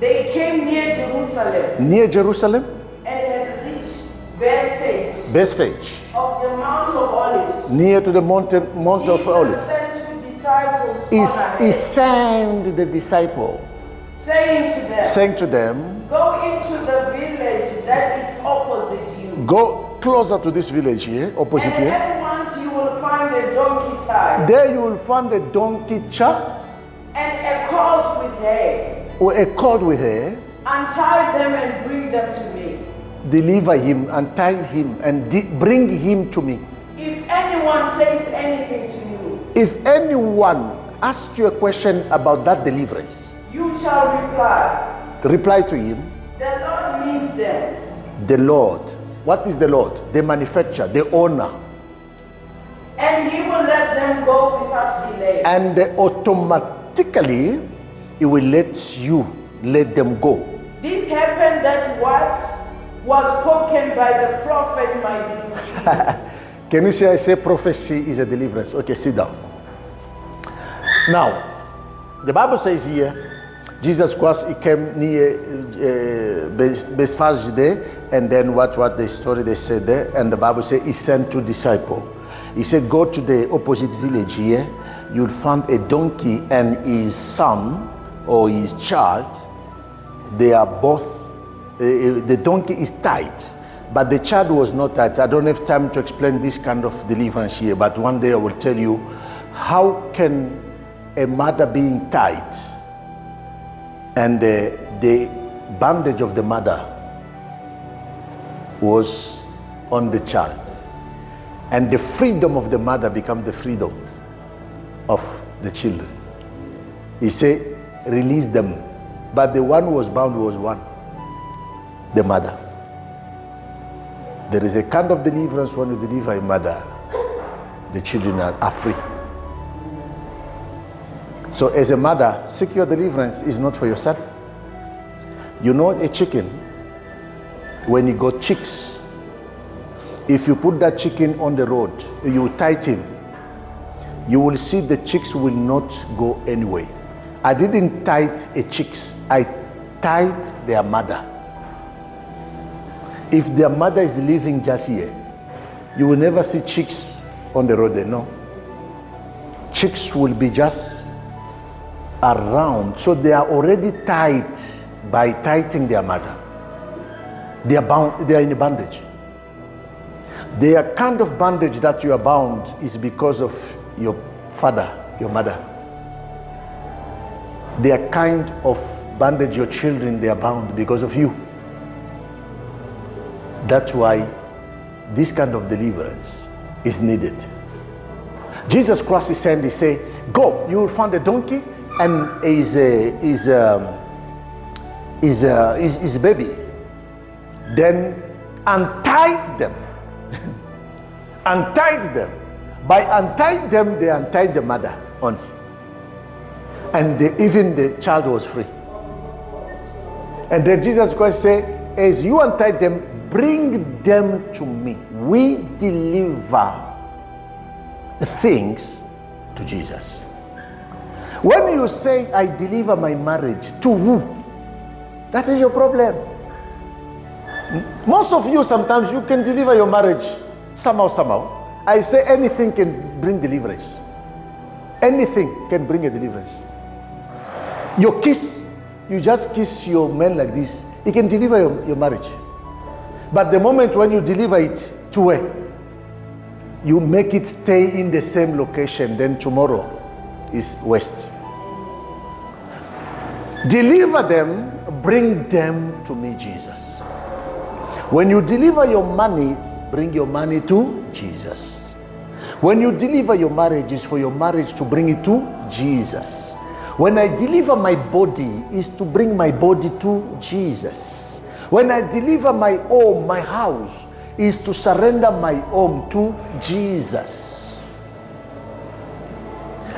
they came near Jerusalem, and had reached Bethphage of the Mount of Olives, near to the Mount of Olives, sent two disciples he sent the disciple, saying to them, go into the village that is opposite you. Go closer to this village here, opposite And here. at once you will find a donkey tied, There you will find a donkey and a colt with hay. or a cord with her. Untie them and bring them to me. Deliver him, untie him, and bring him to me. If anyone says anything to you, If anyone asks you a question about that deliverance, you shall reply, reply to him, The Lord leads them. The Lord. What is the Lord? The manufacturer, the owner. And he will let them go without delay. And automatically, he will let them go. This happened that what was spoken by the prophet might be fulfilled. Can you say, I say prophecy is a deliverance? Okay, sit down. Now, the Bible says here, Jesus Christ, he came near Bethphage there, and then what the story they said there, and the Bible says he sent 2 disciples. He said, go to the opposite village here, you'll find a donkey and his son or his child. They are both, the donkey is tied, but the child was not tied. I don't have time to explain this kind of deliverance here, but one day I will tell you how can a mother being tied and the bandage of the mother was on the child, and the freedom of the mother become the freedom of the children. He said, release them. But the one who was bound was one, the mother. There is a kind of deliverance when you deliver a mother, the children are free. So as a mother, seek your deliverance is not for yourself. You know a chicken, when he got chicks, if you put that chicken on the road, you tight him, you will see the chicks will not go anywhere. I didn't tight a chicks, I tied their mother. If their mother is living just here, you will never see chicks on the road there, no. Chicks will be just around, so they are already tied by tightening their mother. They are bound, they are in a bandage. The kind of bandage that you are bound is because of your father, your mother. They are kind of bandage your children, they are bound because of you. That's why this kind of deliverance is needed. Jesus Christ is saying, he say, go, you will find a donkey and his baby. Then untied them. Untied them. By untied them, they untied the mother only. And even the child was free. And then Jesus Christ said, as you untied them, bring them to me. We deliver things to Jesus. When you say, I deliver my marriage, to who? That is your problem. Most of you, sometimes you can deliver your marriage somehow. I say anything can bring deliverance. Anything can bring a deliverance. Your kiss, you just kiss your man like this, it can deliver your marriage. But the moment when you deliver it to where? You make it stay in the same location, then tomorrow is west. Deliver them, bring them to me, Jesus. When you deliver your money, bring your money to Jesus. When you deliver your marriage, is for your marriage to bring it to Jesus. When I deliver my body, is to bring my body to Jesus. When I deliver my home, my house, is to surrender my home to Jesus.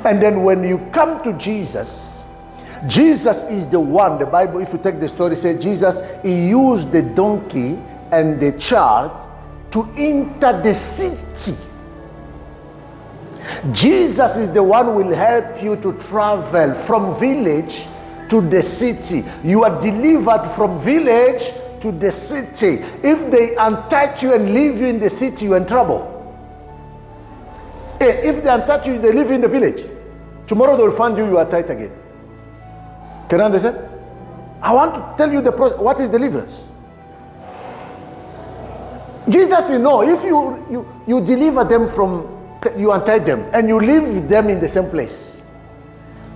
And then when you come to Jesus, Jesus is the one, the Bible, if you take the story, says Jesus, he used the donkey and the child to enter the city. Jesus is the one who will help you to travel from village to the city. You are delivered from village to the city. If they untie you and leave you in the city, you're in trouble. If they untie you, they leave you in the village. Tomorrow they'll find you are tight again. Can you understand? I want to tell you what is deliverance. Jesus, you know, if you deliver them from, you untie them and you leave them in the same place,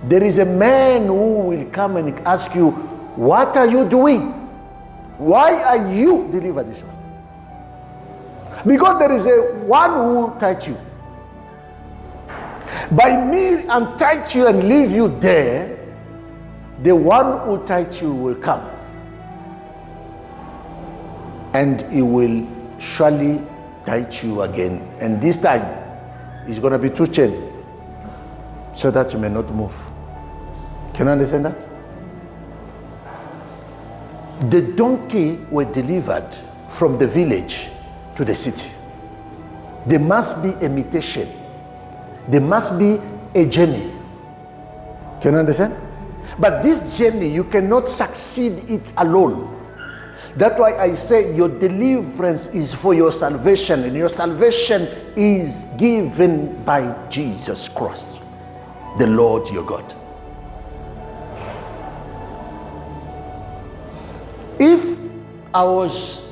there is a man who will come and ask you, what are you doing? Why are you delivered this one? Because there is a one who will touch you. By me untie you and leave you there, the one who touch you will come. and he will surely touch you again. And this time, it's going to be 2 chains, so that you may not move. Can you understand that? The donkey were delivered from the village to the city. There must be a mutation. There must be a journey. Can you understand? But this journey, you cannot succeed it alone. That's why I say your deliverance is for your salvation, and your salvation is given by Jesus Christ, the Lord your God. If I was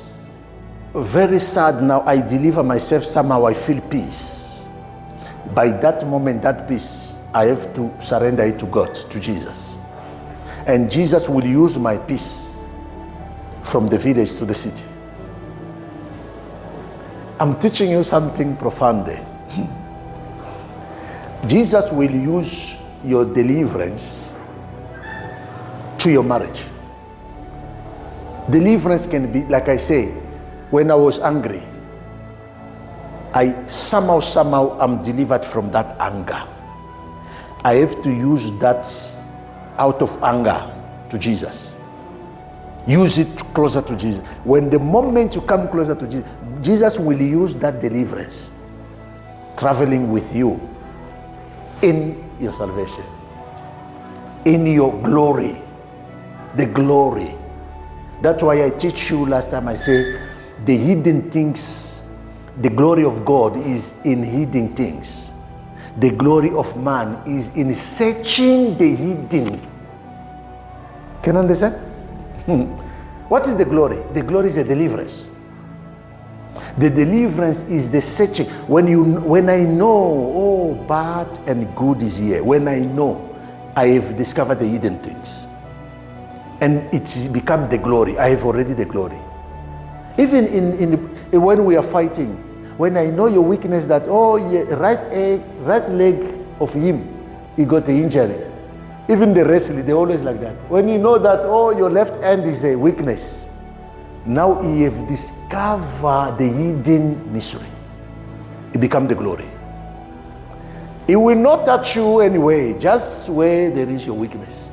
very sad now, I deliver myself, somehow I feel peace. By that moment, that peace, I have to surrender it to God, to Jesus. And Jesus will use my peace from the village to the city. I'm teaching you something profound. Jesus will use your deliverance to your marriage. Deliverance can be, like I say, when I was angry, I somehow I'm delivered from that anger. I have to use that out of anger to Jesus. Use it closer to Jesus. When the moment you come closer to Jesus, Jesus will use that deliverance traveling with you in your salvation, in your glory, the glory. That's why I teach you last time, I say the hidden things, the glory of God is in hidden things. The glory of man is in searching the hidden. Can you understand? What is the glory? The glory is a deliverance. The deliverance is the searching. When I know, oh, bad and good is here. When I know, I have discovered the hidden things. And it's become the glory. I have already the glory. Even when we are fighting, when I know your weakness, that, oh, yeah, right leg of him, he got an injury. Even the wrestling, they always like that. When you know that, oh, your left hand is a weakness, now he have discovered the hidden mystery. It become the glory. It will not touch you anyway, just where there is your weakness,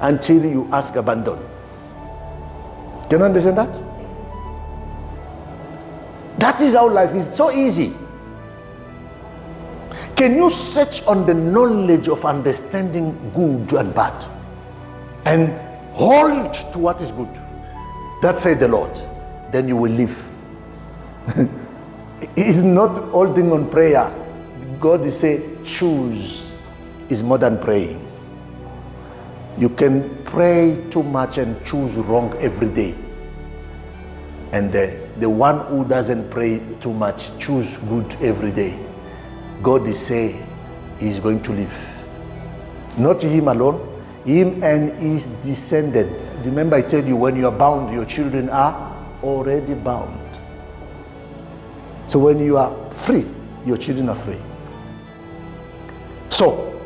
until you ask abandon. Can you understand that? That is how life is. So easy. Can you search on the knowledge of understanding good and bad and hold to what is good? That said the Lord, then you will live. It's not holding on prayer. God is saying choose is more than praying. You can pray too much and choose wrong every day. And the one who doesn't pray too much choose good every day. God is saying he is going to live. Not him alone, him and his descendant. Remember I tell you, when you are bound, your children are already bound. So when you are free, your children are free. So,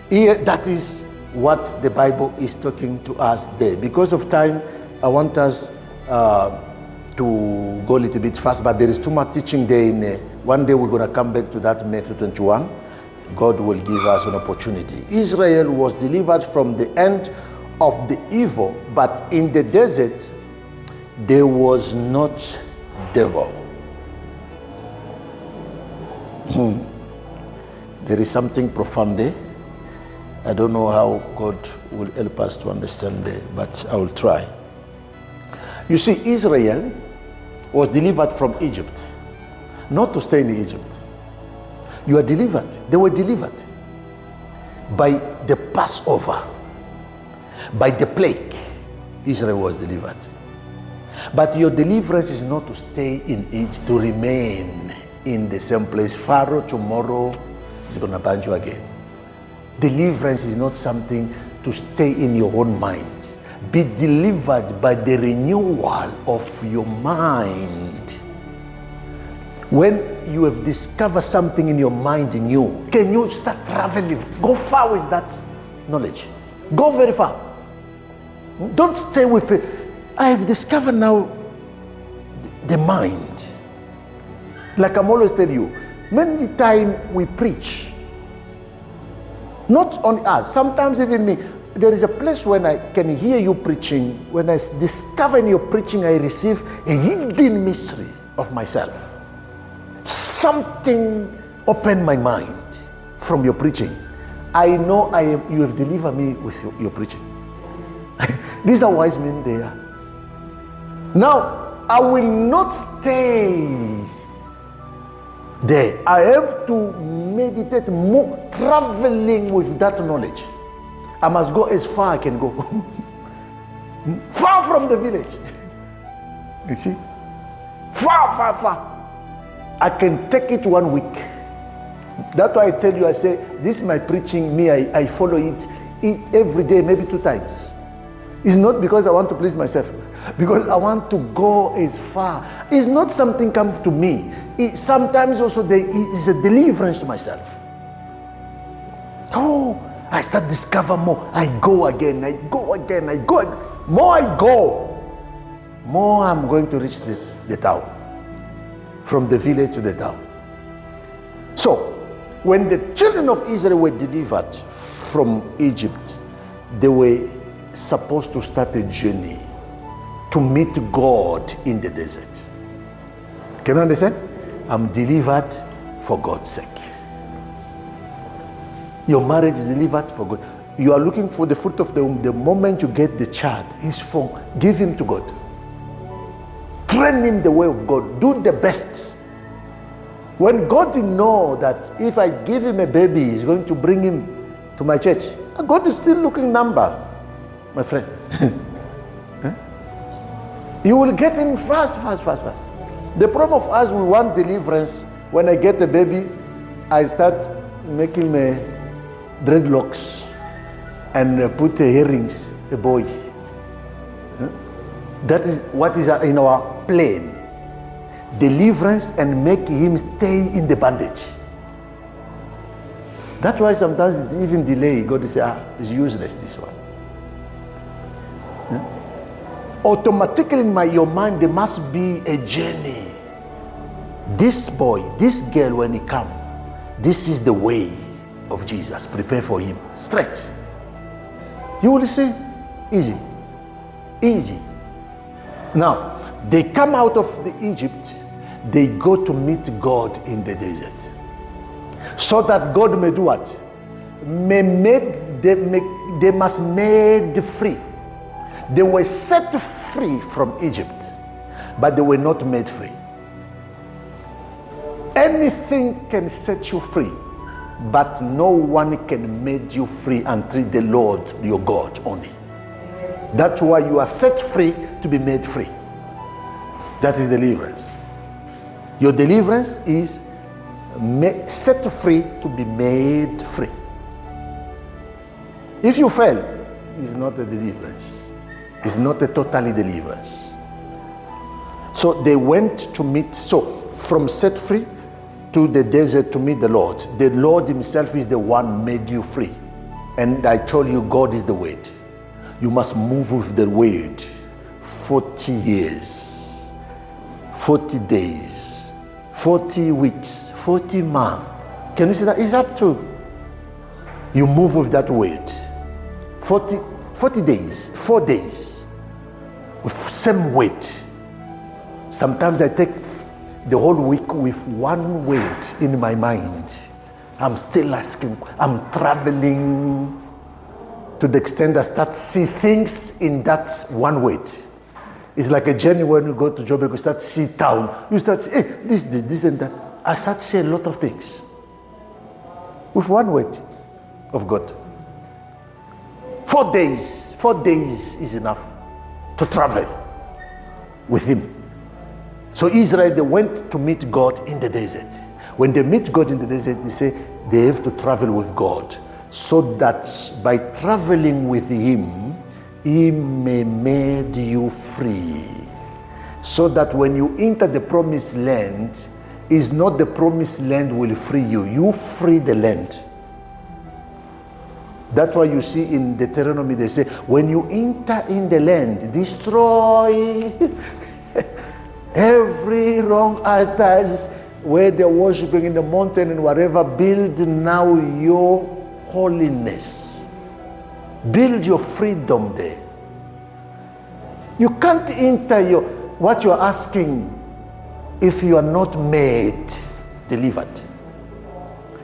here, that is what the Bible is talking to us there. Because of time, I want us to go a little bit fast, but there is too much teaching there. One day we're going to come back to that, Matthew 21. God will give us an opportunity. Israel was delivered from the end of the evil, but in the desert, there was not devil. There is something profound there. I don't know how God will help us to understand there, but I will try. You see, Israel was delivered from Egypt, not to stay in Egypt. You are delivered. They were delivered by the Passover, by the plague. Israel was delivered. But your deliverance is not to stay in Egypt, to remain in the same place. Pharaoh tomorrow is going to bind you again. Deliverance is not something to stay in your own mind. Be delivered by the renewal of your mind. When you have discovered something in your mind new, can you start traveling? Go far with that knowledge. Go very far. Don't stay with it. I have discovered now the mind. Like I'm always telling you, many times we preach, not only us, sometimes even me. There is a place when I can hear you preaching. When I discover in your preaching, I receive a hidden mystery of myself. Something opened my mind from your preaching. I know you have delivered me with your preaching. These are wise men there. Now, I will not stay there. I have to meditate more, traveling with that knowledge. I must go as far I can go. Far from the village. You see? Far. I can take it 1 week. That's why I tell you, I say, this is my preaching, I follow it every day, maybe 2 times. It's not because I want to please myself, because I want to go as far. It's not something comes to me. Sometimes also there is a deliverance to myself. Oh, I start discover more. I go again. More I go, more I'm going to reach the town. From the village to the town. So, when the children of Israel were delivered from Egypt, they were supposed to start a journey to meet God in the desert. Can you understand? I'm delivered for God's sake. Your marriage is delivered for God. You are looking for the fruit of the womb. The moment you get the child, is for give him to God. Train him the way of God. Do the best. When God knows that if I give him a baby, he's going to bring him to my church. God is still looking number, my friend. You will get him fast. The problem of us, we want deliverance. When I get a baby, I start making dreadlocks and put earrings, a boy. That is what is in our plan. Deliverance and make him stay in the bondage. That's why sometimes it's even delay. God will say, it's useless, this one. Automatically in your mind, there must be a journey. This boy, this girl, when he comes, this is the way of Jesus. Prepare for him. Straight. You will see, easy. Now, they come out of Egypt, they go to meet God in the desert. So that God may do what? They must made free. They were set free from Egypt, but they were not made free. Anything can set you free, but no one can make you free until the Lord your God only. That's why you are set free to be made free. That is deliverance. Your deliverance is set free to be made free. If you fail, it's not a deliverance. It's not a totally deliverance. So they went to meet, from set free to the desert to meet the Lord. The Lord himself is the one made you free. And I told you, God is the word. You must move with the word 40 years, 40 days, 40 weeks, 40 months. Can you see that? It's up to you move with that word. 40 days, 4 days, with same weight. Sometimes I take the whole week with one word in my mind. I'm still asking, I'm traveling to the extent I start see things in that one word. It's like a journey when you go to Joburg, you start see town. You start see, hey, this and that. I start see a lot of things with one word of God. 4 days is enough to travel with him. So Israel, they went to meet God in the desert. When they meet God in the desert, they say they have to travel with God, so that by traveling with him, he may make you free. So that when you enter the promised land, it's not the promised land will free you. You free the land. That's why you see in Deuteronomy, they say, when you enter in the land, destroy Every wrong altars where they're worshiping in the mountain and whatever, build now your holiness. Build your freedom there. You can't enter what you're asking if you are not made delivered.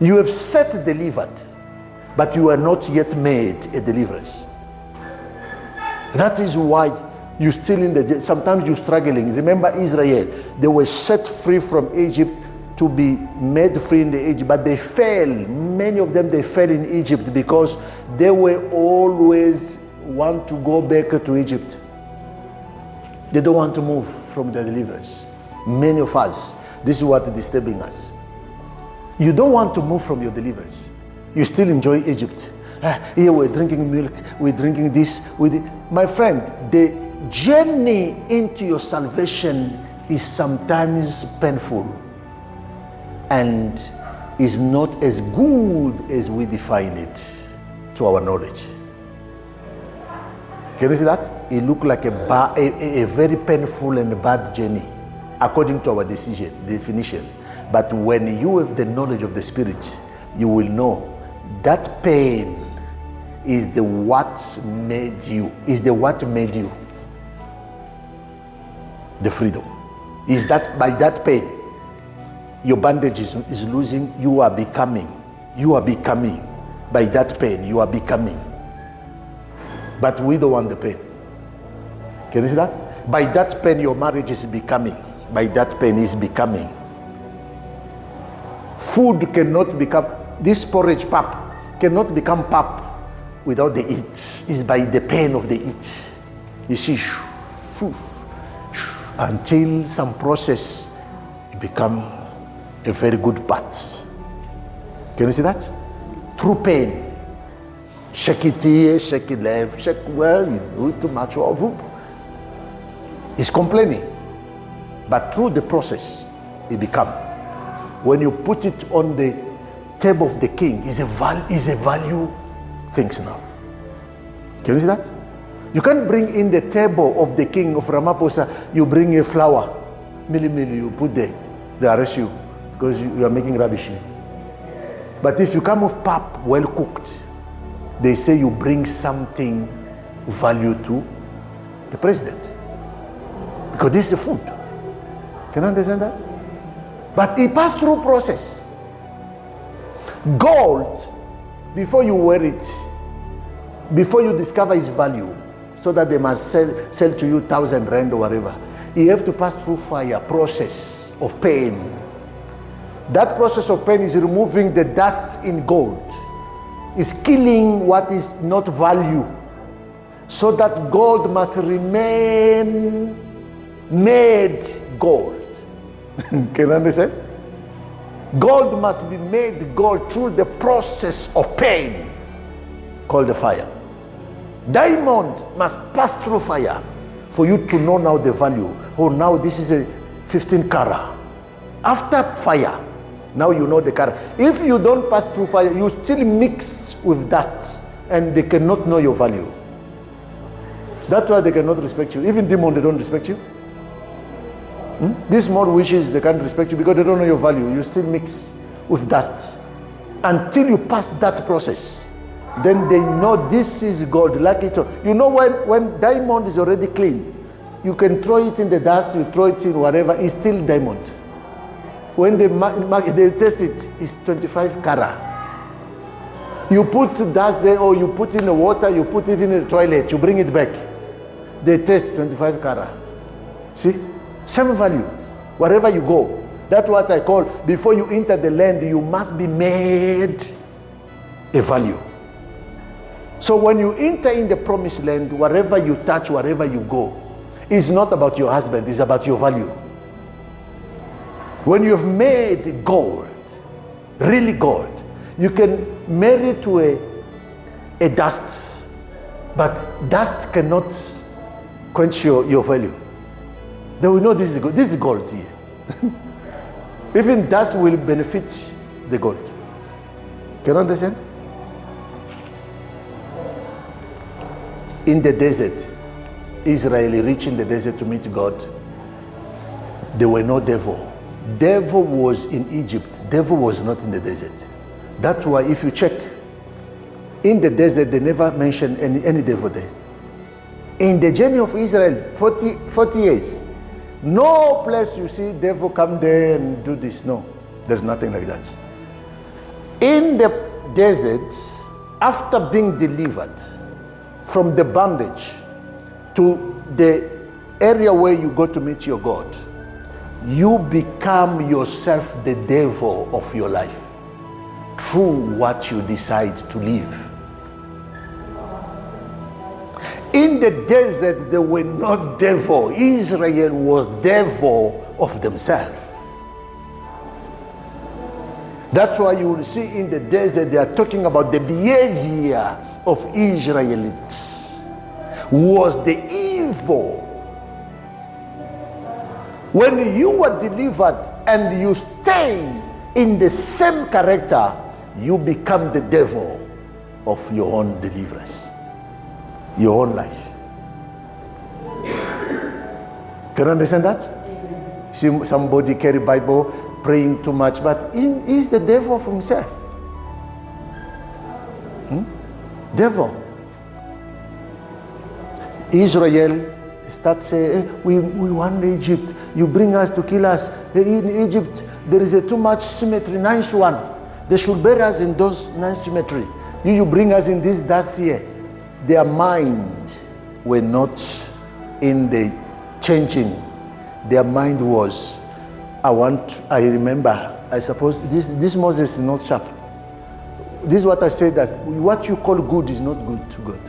You have set delivered, but you are not yet made a deliverance. That is why you're still in the, sometimes you're struggling. Remember Israel, they were set free from Egypt to be made free in the Egypt, but they fell. Many of them, they fell in Egypt because they were always want to go back to Egypt. They don't want to move from the deliverance. Many of us, this is what is disturbing us. You don't want to move from your deliverance. You still enjoy Egypt. Here we're drinking milk, we're drinking this. My friend, the journey into your salvation is sometimes painful and is not as good as we define it to our knowledge. Can you see that? It looks like a very painful and bad journey according to our definition. But when you have the knowledge of the Spirit, you will know that pain is what made you the freedom. Is that by that pain your bandage is losing, you are becoming by that pain, you are becoming. But we don't want the pain. Can you see that? By that pain your marriage is becoming. By that pain is becoming. Food cannot become, this porridge pap cannot become pap without the eat. It's by the pain of the eat. You see, until some process it become a very good part. Can you see that? Through pain. Shake it here, shake it left, shake well, you do it too much. It's complaining. But through the process, it become. When you put it on the table of the king, is a value things now. Can you see that? You can't bring in the table of the king of Ramaphosa, you bring a flour, milli, you put there, they arrest you because you are making rubbish. But if you come with pap, well cooked, they say you bring something value to the president. Because this is food. Can you understand that? But it passed through process. Gold, before you wear it, before you discover its value, so that they must sell to you 1,000 rand or whatever, you have to pass through fire, process of pain. That process of pain is removing the dust in gold. It's killing what is not value, so that gold must remain made gold. Can you understand? Gold must be made gold through the process of pain called the fire. Diamond must pass through fire for you to know now the value. Oh, now this is a 15 carat. After fire, now you know the carat. If you don't pass through fire, you still mix with dust and they cannot know your value. That's why they cannot respect you. Even demons, they don't respect you. These small wishes, they can't respect you because they don't know your value. You still mix with dust until you pass that process. Then they know this is gold, like it. You know, when diamond is already clean, you can throw it in the dust, you throw it in whatever, it's still diamond. When they test it, it's 25 carat. You put dust there, or you put in the water, you put it in the toilet, you bring it back. They test 25 carat. See? Same value. Wherever you go. That's what I call, before you enter the land, you must be made a value. So when you enter in the promised land, wherever you touch, wherever you go, it's not about your husband, it's about your value. When you have made gold, really gold, you can marry to a dust, but dust cannot quench your value. They will know this is gold. This is gold here. Even dust will benefit the gold. Can you understand? In the desert, Israel reached in the desert to meet God. There were no devil. Devil was in Egypt. Devil was not in the desert. That's why if you check, in the desert, they never mention any devil there. In the journey of Israel, 40 years, no place you see devil come there and do this. No, there's nothing like that. In the desert, after being delivered from the bondage to the area where you go to meet your God, you become yourself the devil of your life through what you decide to live. In the desert, there were no devil. Israel was devil of themselves. That's why you will see in the desert, they are talking about the behavior of Israelites was the evil. When you were delivered and you stay in the same character, you become the devil of your own deliverance, your own life. Can you understand that? See somebody carry Bible, praying too much, but he's the devil of himself. Devil. Israel start saying, hey, we want Egypt. You bring us to kill us. In Egypt, there is too much cemetery, nice one. They should bury us in those nice cemetery. You bring us in this, that's here. Their mind were not in the changing. Their mind was, I remember, I suppose, this Moses is not sharp. This is what I said, that what you call good is not good to God.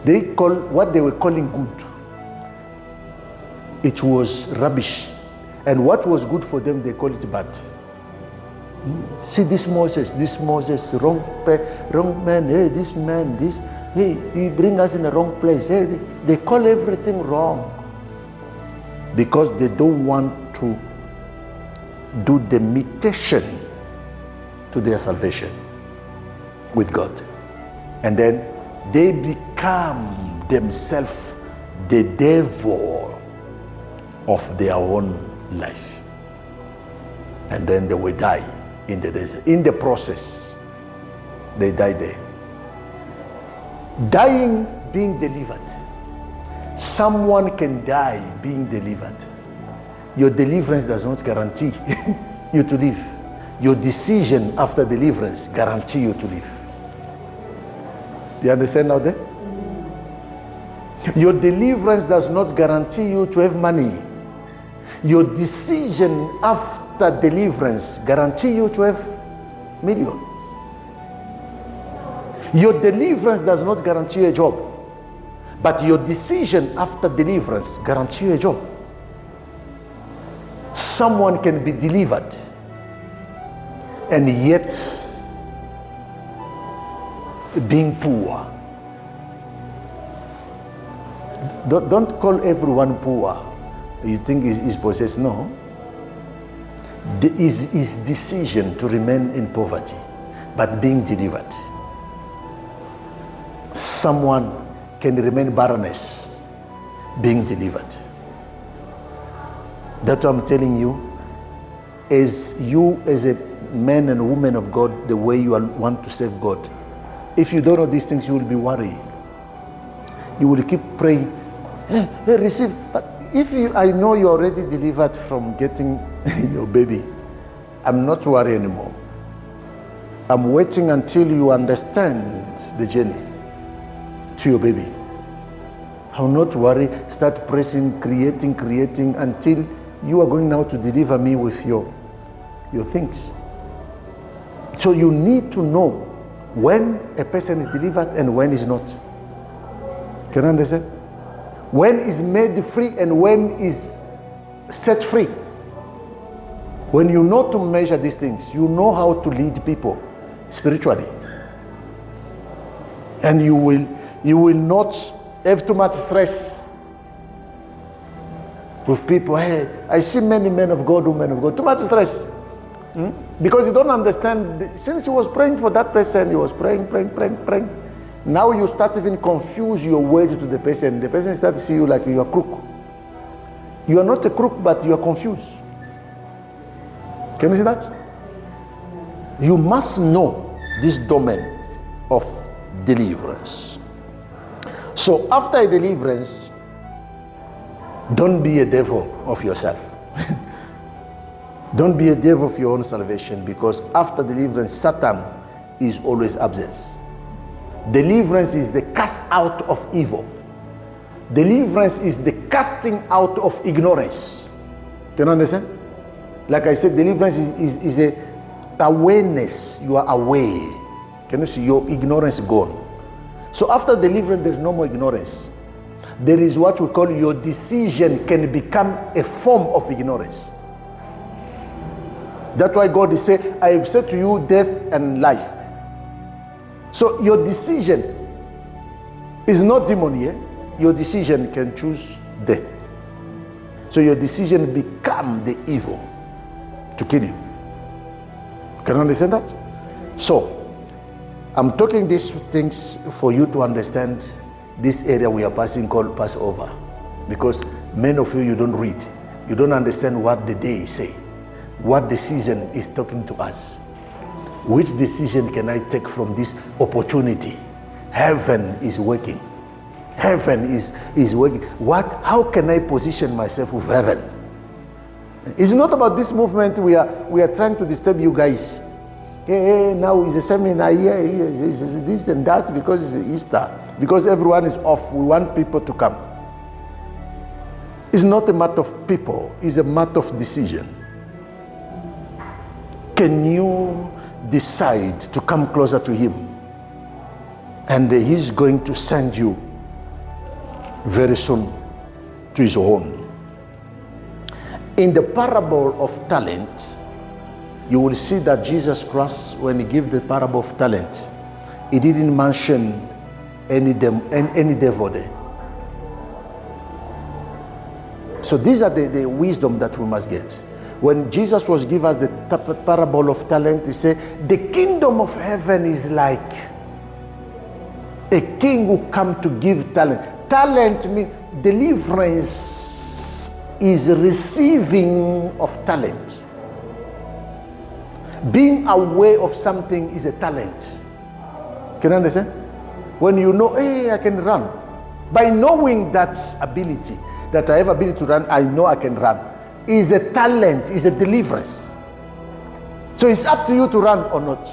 They call what they were calling good, it was rubbish. And what was good for them, they call it bad. See this Moses, wrong man, hey, this man, this, hey, he bring us in the wrong place. Hey, they call everything wrong because they don't want to do the mutation to their salvation with God. And then they become themselves the devil of their own life. And then they will die in the desert. In the process, they die there. Dying, being delivered. Someone can die being delivered. Your deliverance does not guarantee you to live. Your decision after deliverance guarantee you to live. Do you understand now there? Your deliverance does not guarantee you to have money. Your decision after deliverance guarantee you to have million. Your deliverance does not guarantee a job, but your decision after deliverance guarantee you a job. Someone can be delivered and yet being poor. Don't call everyone poor. You think he's possessed. No. His decision to remain in poverty, but being delivered. Someone can remain barrenness, being delivered. That's what I'm telling you. As you, as a man and woman of God, the way you want to serve God, if you don't know these things, you will be worried. You will keep praying, hey, receive. But if I know you're already delivered from getting your baby, I'm not worried anymore. I'm waiting until you understand the journey to your baby. I will not worry. Start pressing, creating until you are going now to deliver me with your things. So you need to know when a person is delivered and when is not. Can you understand? When is made free and when is set free. When you know to measure these things, you know how to lead people spiritually. And you will not have too much stress with people. Hey, I see many men of God, women of God, too much stress. Because you don't understand. Since he was praying for that person, he was praying. Now you start even confuse your word to the person. The person starts to see you like you are crook. You are not a crook, but you are confused. Can you see that? You must know this domain of deliverance. So after a deliverance, don't be a devil of yourself. Don't be a devil of your own salvation, because after deliverance, Satan is always absent. Deliverance is the cast out of evil. Deliverance is the casting out of ignorance. Can you understand? Like I said, deliverance is a awareness. You are aware. Can you see your ignorance gone? So after deliverance, there is no more ignorance. There is what we call your decision can become a form of ignorance. That's why God is saying, I have said to you death and life. So your decision is not demon here. Your decision can choose death. So your decision become the evil to kill you. Can you understand that? So I'm talking these things for you to understand this area we are passing called Passover. Because many of you don't read. You don't understand what the day say. What the season is talking to us. Which decision can I take from this opportunity? Heaven is working. Heaven is working. How can I position myself with heaven? It's not about this movement we are trying to disturb you guys. Hey, now is a seminar here, is this and that, because it's Easter. Because everyone is off, we want people to come. It's not a matter of people, it's a matter of decision. Can you decide to come closer to him? And he's going to send you very soon to his own. In the parable of talent, you will see that Jesus Christ, when he gave the parable of talent, he didn't mention any devil there. So these are the wisdom that we must get. When Jesus was giving us the parable of talent, he said, the kingdom of heaven is like a king who come to give talent. Talent means deliverance is receiving of talent. Being aware of something is a talent. Can you understand? When you know, hey, I can run. By knowing that ability, that I have ability to run, I know I can run, is a talent, is a deliverance. So it's up to you to run or not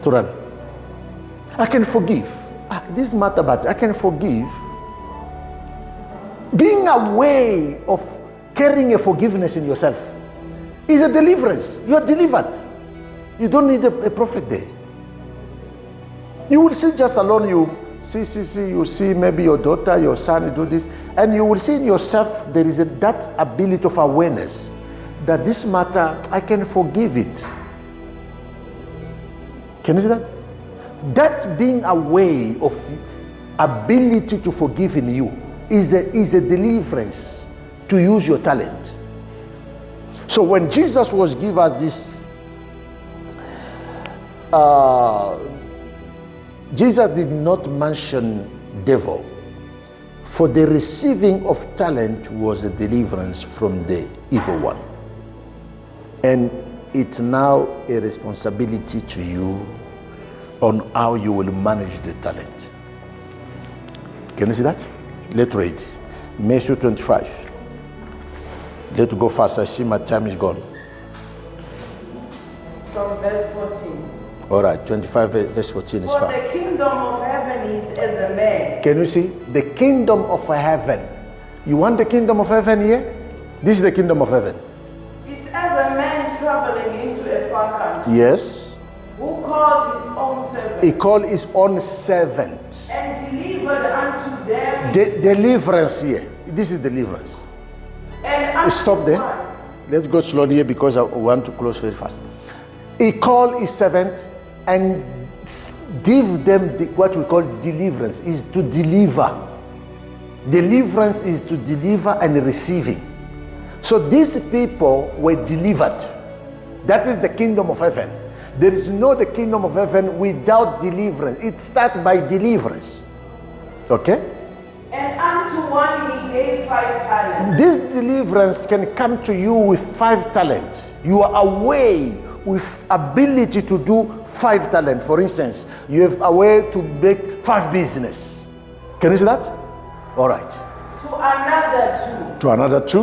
to run. I can forgive. This matter, but I can forgive. Being aware of carrying a forgiveness in yourself is a deliverance. You are delivered. You don't need a prophet there. You will see just alone, you see maybe your daughter, your son do this, and you will see in yourself there is that ability of awareness that this matter, I can forgive it. Can you see that? That being aware of ability to forgive in you is a deliverance to use your talent. So when Jesus was giving us this, Jesus did not mention devil. For the receiving of talent was a deliverance from the evil one. And it's now a responsibility to you on how you will manage the talent. Can you see that? Let's read Matthew 25. Let's go fast. I see my time is gone. From verse 14. All right, 25 verse 14 is fine. For the kingdom of heaven is as a man. Can you see? The kingdom of heaven. You want the kingdom of heaven here? This is the kingdom of heaven. It's as a man traveling into a far country. Yes. Who called his own servant. He called his own servant. And delivered unto them. Deliverance here. This is deliverance. And stop there. One. Let's go slowly here because I want to close very fast. He called his servant and give them what we call deliverance, is to deliver. Deliverance is to deliver and receiving. So these people were delivered. That is the kingdom of heaven. There is no the kingdom of heaven without deliverance. It starts by deliverance. Okay? And unto to one, he gave 5 talents. This deliverance can come to you with 5 talents. You are away with ability to do 5 talents. For instance, you have a way to make 5 business. Can you see that? All right. To another 2. To another 2.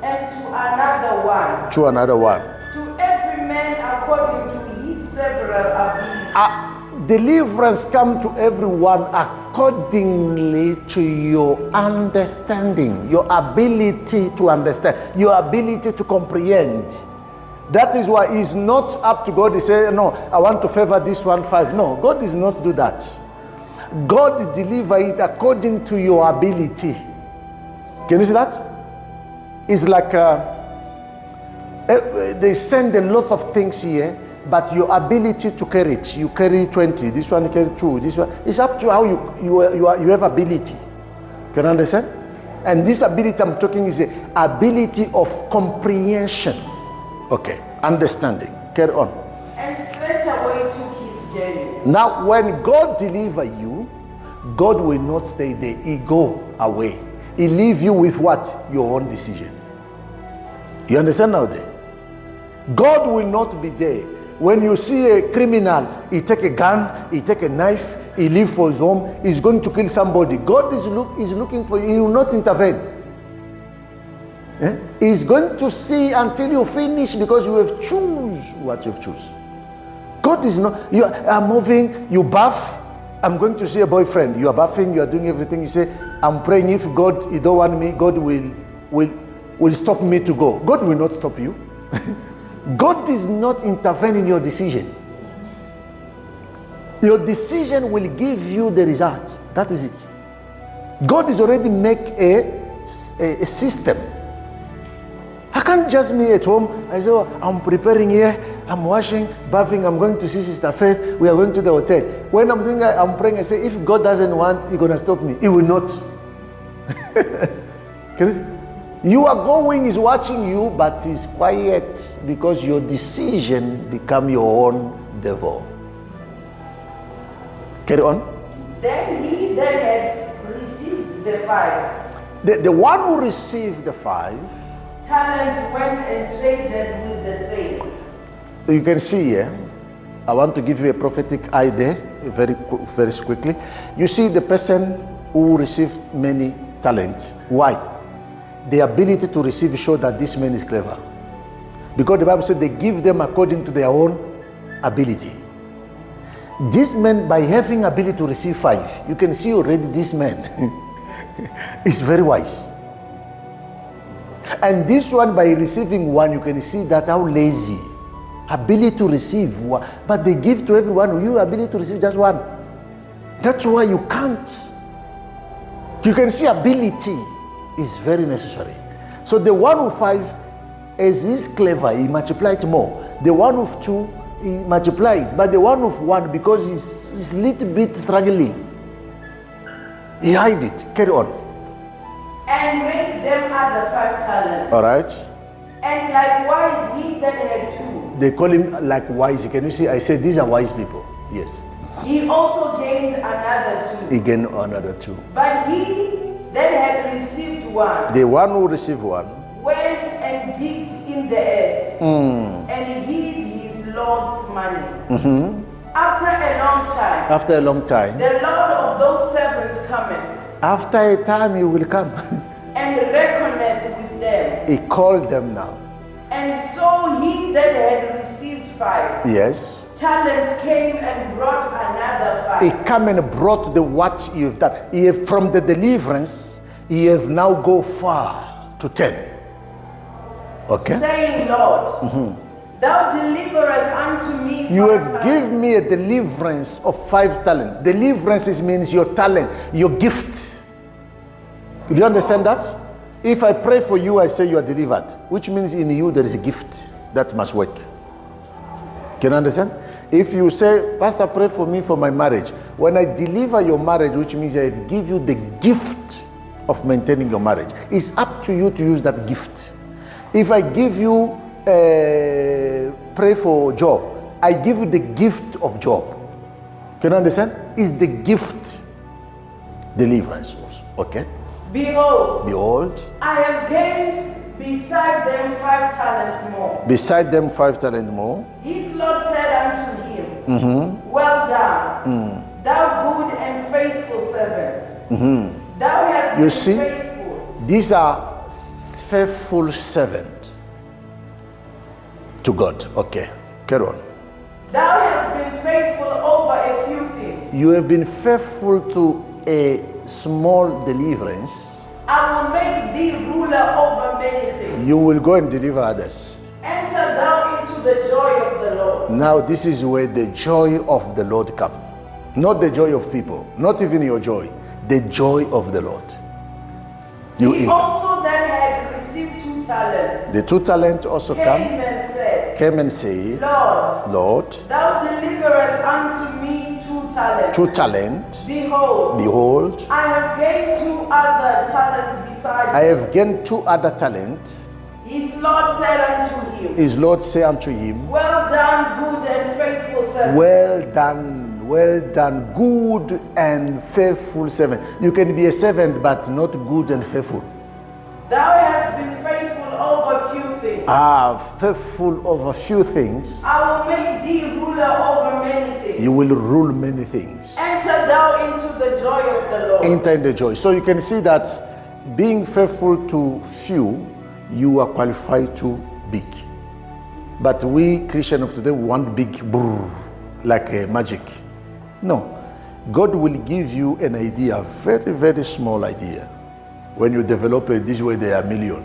And to another 1. To another 1. To every man according to his several abilities. Deliverance come to everyone accordingly to your understanding, your ability to understand, your ability to comprehend. That is why it's not up to God to say, no, I want to favor this one 5. No, God does not do that. God deliver it according to your ability. Can you see that? It's like they send a lot of things here, but your ability to carry it, you carry 20, this one you carry 2, this one, it's up to how you have ability. Can you understand? And this ability I'm talking is the ability of comprehension. Okay, understanding. Carry on. And straightway took his journey. Now, when God deliver you, God will not stay there. He go away. He leave you with what? Your own decision. You understand now there? God will not be there. When you see a criminal, he take a gun, he take a knife, he leave for his home, he's going to kill somebody. God is looking for you. He will not intervene. He's going to see until you finish because you have choose what you've choose. God is not, you are moving, you bath, I'm going to see a boyfriend. You are bathing, you are doing everything. You say, I'm praying if God, he don't want me, God will stop me to go. God will not stop you. God does not intervene in your decision. Your decision will give you the result. That is it. God has already make a system. I can't just me at home. I say, oh, I'm preparing here, I'm washing, bathing, I'm going to see Sister Faith, we are going to the hotel. When I'm doing that, I'm praying, I say, if God doesn't want, He's going to stop me. He will not. You are going, He's watching you, but He's quiet because your decision become your own devil. Carry on. Then he had received the 5. The one who received the 5 talents went and traded with the same. You can see here, I want to give you a prophetic idea very quickly. You see the person who received many talents. Why? The ability to receive show that this man is clever. Because the Bible said they give them according to their own ability. This man, by having ability to receive 5, you can see already this man is very wise. And this one, by receiving 1, you can see that how lazy. Ability to receive 1, but they give to everyone. You ability to receive just 1. That's why you can't. You can see ability is very necessary. So the one with 5, as he's clever, he multiplied more. The one with 2, he multiplied. But the one with 1, because he's little bit struggling, he hide it. Carry on. And made them other 5 talents. All right. And likewise he that had 2. They call him likewise. Can you see? I said these are wise people. Yes. He also gained another 2. He gained another 2. But he that had received 1. The one who received 1 went and digged in the earth and hid his Lord's money. After a long time, the Lord of those servants cometh. After a time he will come. And reckoneth with them. He called them now. And so he that had received 5 yes, talents came and brought another 5. He come and brought the what you have done. He have, from the deliverance, he have now go far to 10. Okay. Saying, Lord, thou deliverest unto me. You have given me a deliverance of 5 talents. Deliverance means your talent, your gift. Do you understand that? If I pray for you, I say you are delivered, which means in you there is a gift that must work. Can you understand? If you say, Pastor, pray for me for my marriage. When I deliver your marriage, which means I give you the gift of maintaining your marriage, it's up to you to use that gift. If I give you pray for job, I give you the gift of job. Can you understand? It's the gift deliverance also. Okay. Behold, I have gained beside them 5 talents more. Beside them 5 talents more. His Lord said unto him, Well done, thou good and faithful servant. Thou hast been faithful. These are faithful servants to God. Okay, carry on. Thou hast been faithful over a few things. You have been faithful to a small deliverance. I will make thee ruler over many things. You will go and deliver others. Enter thou into the joy of the Lord. Now this is where the joy of the Lord comes. Not the joy of people, not even your joy. The joy of the Lord. He also then had received 2 talents. The 2 talents also came and said, Lord, thou deliverest unto me 2 talents. 2 talents. Behold, I have gained 2 other talents beside. I have gained 2 other talents. His Lord said unto him, Well done, good and faithful servant. Well done, good and faithful servant. You can be a servant but not good and faithful. Thou hast been faithful over few things. Faithful over few things. I will make thee ruler over many things. You will rule many things. Enter thou into the joy of the Lord. Enter in the joy. So you can see that being faithful to few, you are qualified to big. But we Christians of today want big, like a magic. No. God will give you an idea, very, very small idea. When you develop it this way, they are million.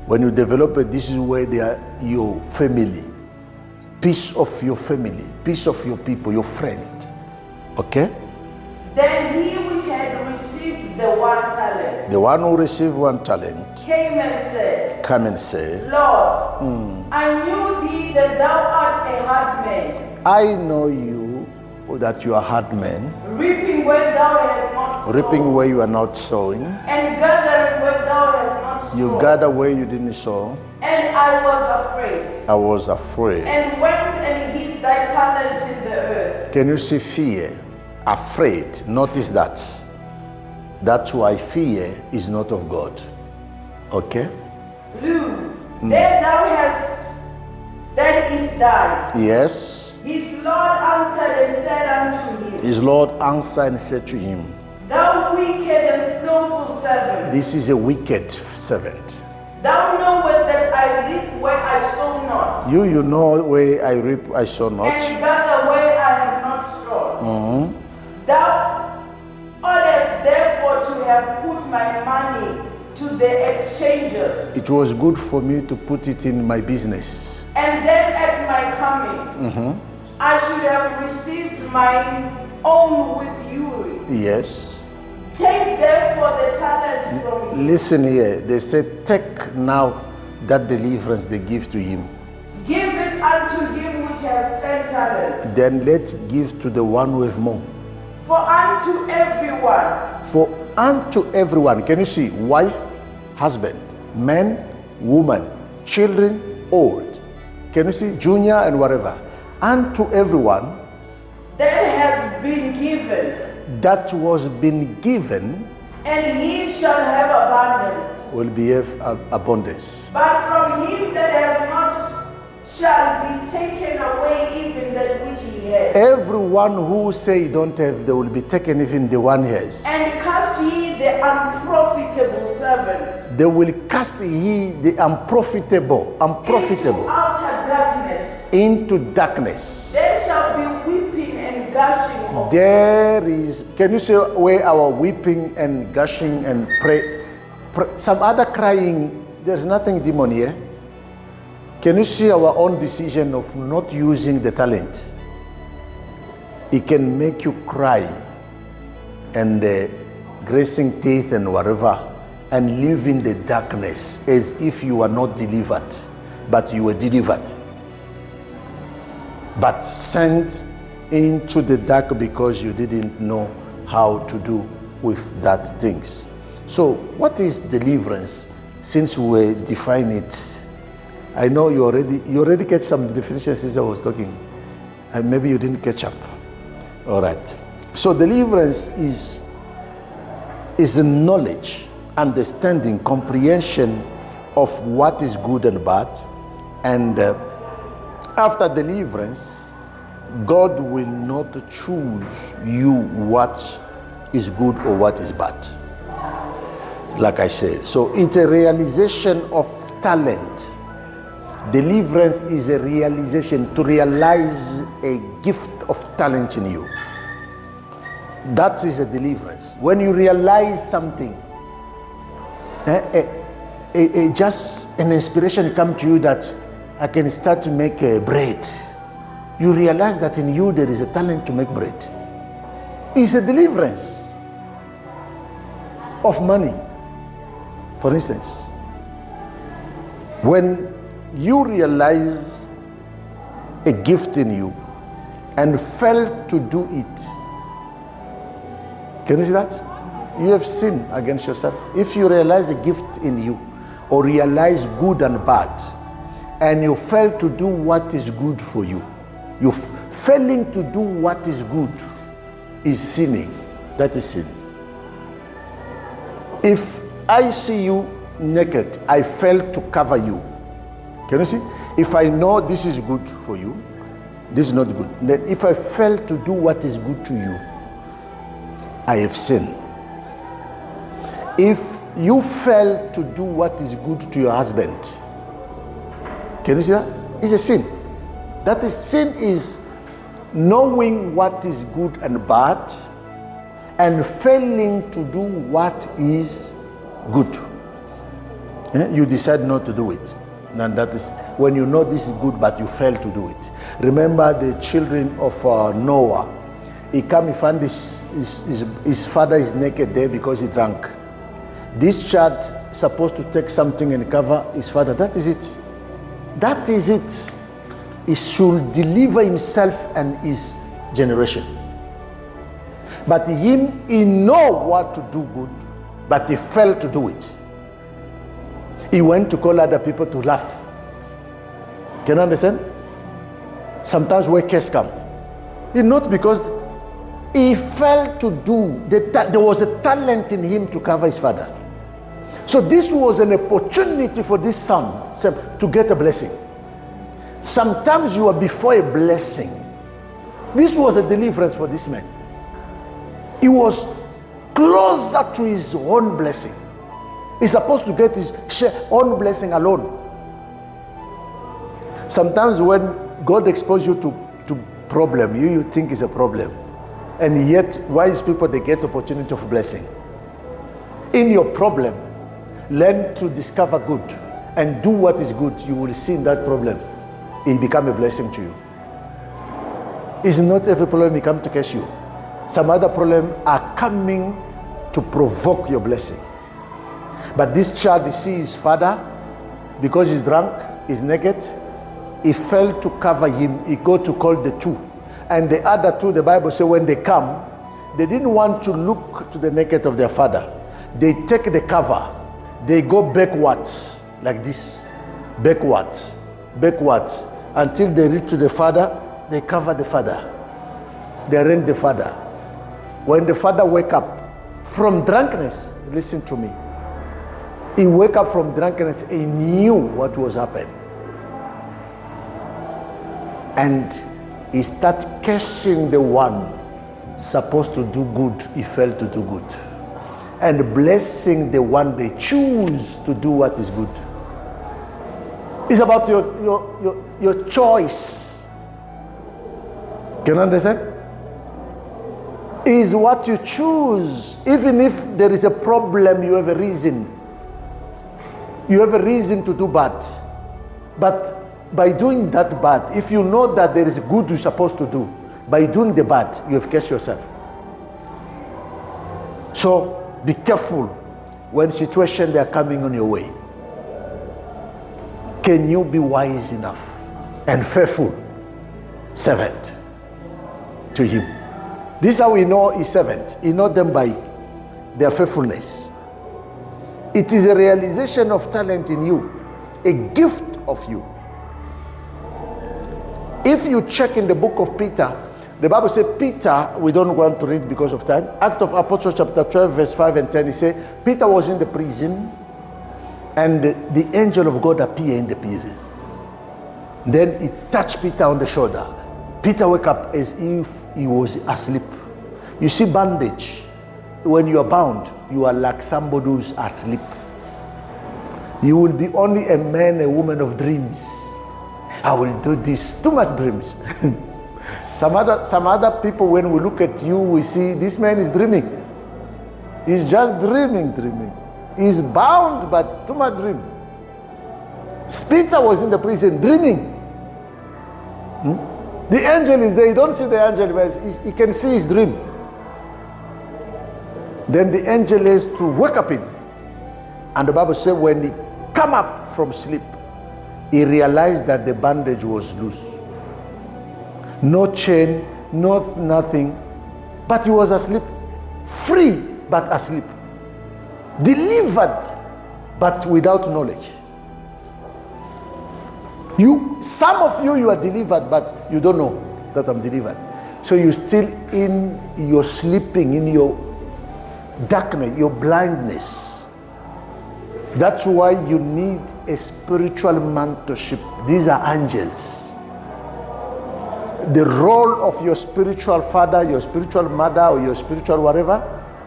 When you develop it this way, they are your family. Piece of your family, piece of your people, your friend. Okay? Then he which had received the 1 talent, the one who received 1 talent, came and said, Lord, I knew thee that thou art a hard man. I know you that you are hard man. Reaping where thou hast not sown. Reaping where you are not sowing. And gathering where thou hast not sown. You gather where you didn't sow. And I was afraid. I was afraid. And went and hid thy talent in the earth. Can you see fear? Afraid. Notice that. That's why fear is not of God. Okay? Luke, there thou hast, that is thine. Yes. His Lord answered and said unto him. His Lord answered and said to him, Thou wicked and skillful servant. This is a wicked servant. Thou knowest that I reap where I sow not. You know where I reap, I sow not. And gather where I have not strawed. Thou oughtest therefore to have put my money to the exchangers. It was good for me to put it in my business. And then at my coming, I should have received mine own with you. Yes. Take therefore the talent from him. Listen here. They said, take now that deliverance they give to him. Give it unto him which has 10 talents. Then let's give to the one with more. For unto everyone. For unto everyone. Can you see? Wife, husband, man, woman, children, old. Can you see? Junior and whatever. Unto everyone. That has been given. That was been given. And he shall have abundance. Will be abundance. But from him that has not shall be taken away even that which he has. Everyone who say don't have, they will be taken even the one he has. And cast ye the unprofitable servant. They will cast ye the unprofitable. Into outer darkness. Into darkness. There shall be weeping and gushing of there is, can you say where our weeping and gushing and pray, some other crying, there's nothing demon here. Can you see our own decision of not using the talent? It can make you cry and gracing teeth and whatever and live in the darkness as if you are not delivered, but you were delivered. But sent into the dark because you didn't know how to do with that things. So what is deliverance? Since we define it, I know you already catch some definitions since I was talking, and maybe you didn't catch up. All right. So deliverance is a knowledge understanding, comprehension of what is good and bad. And after deliverance, God will not choose you what is good or what is bad. Like I said, so it's a realization of talent. Deliverance is a realization, to realize a gift of talent in you. That is a deliverance. When you realize something, just an inspiration comes to you that I can start to make bread. You realize that in you there is a talent to make bread. It's a deliverance of money. For instance, when you realize a gift in you and fail to do it, can you see that? You have sinned against yourself. If you realize a gift in you, or realize good and bad, and you fail to do what is good for you, you failing to do what is good is sinning. That is sin. If I see you naked, I fail to cover you. Can you see? If I know this is good for you, this is not good. Then if I fail to do what is good to you, I have sinned. If you fail to do what is good to your husband, can you see that? It's a sin. That is, sin is knowing what is good and bad and failing to do what is good. You decide not to do it. And that is when you know this is good but you fail to do it. Remember the children of Noah. He came, he found his father is naked there because he drank. This child supposed to take something and cover his father. That is it. That is it. He should deliver himself and his generation. But him, he know what to do good, but he failed to do it. He went to call other people to laugh. Can you understand? Sometimes where cases come, it's not because he failed to do, there was a talent in him to cover his father. So this was an opportunity for this son to get a blessing. Sometimes you are before a blessing. This was a deliverance for this man. He was closer to his own blessing. He's supposed to get his own blessing alone. Sometimes when God exposes you to problem, you think it's a problem. And yet, wise people, they get opportunity of blessing. In your problem, learn to discover good and do what is good. You will see in that problem, it become a blessing to you. It's not every problem will come to catch you. Some other problems are coming to provoke your blessing. But this child, he sees his father, because he's drunk, he's naked, he failed to cover him. He go to call the two. And the other two, the Bible says, when they come, they didn't want to look to the naked of their father. They take the cover. They go backwards, like this. Backwards, until they reach to the father. They cover the father. They arrange the father. When the father wake up from drunkenness, listen to me. He wake up from drunkenness, he knew what was happening. And he start cursing the one supposed to do good, he failed to do good. And blessing the one they choose to do what is good. It's about your choice. Can you understand? Is what you choose. Even if there is a problem, you have a reason. You have a reason to do bad. But by doing that bad, if you know that there is good you're supposed to do, by doing the bad, you have cursed yourself. So be careful when situations are coming on your way. Can you be wise enough and faithful servant to him? This is how we know his servant. He knows them by their faithfulness. It is a realization of talent in you, a gift of you. If you check in the book of Peter, The Bible says Peter, we don't want to read because of time. Act of Apostles chapter 12 verse 5 and 10, he said, Peter was in the prison and the angel of God appeared in the prison. Then he touched Peter on the shoulder. Peter woke up as if he was asleep. You see bandage. When you are bound, you are like somebody who's asleep. You will be only a man, a woman of dreams. I will do this. Too much dreams. Some other people, when we look at you, we see this man is dreaming. He's just dreaming. He's bound, but too much dream. Peter was in the prison dreaming. The angel is there. You don't see the angel, but he can see his dream. Then the angel has to wake up him. And the Bible says when he come up from sleep, he realized that the bandage was loose. No chain, nothing, but he was asleep. Free, but asleep. Delivered, but without knowledge. Some of you are delivered, but you don't know that I'm delivered. So you're still in your sleeping, in your darkness, your blindness. That's why you need a spiritual mentorship. These are angels. The role of your spiritual father, your spiritual mother, or your spiritual whatever,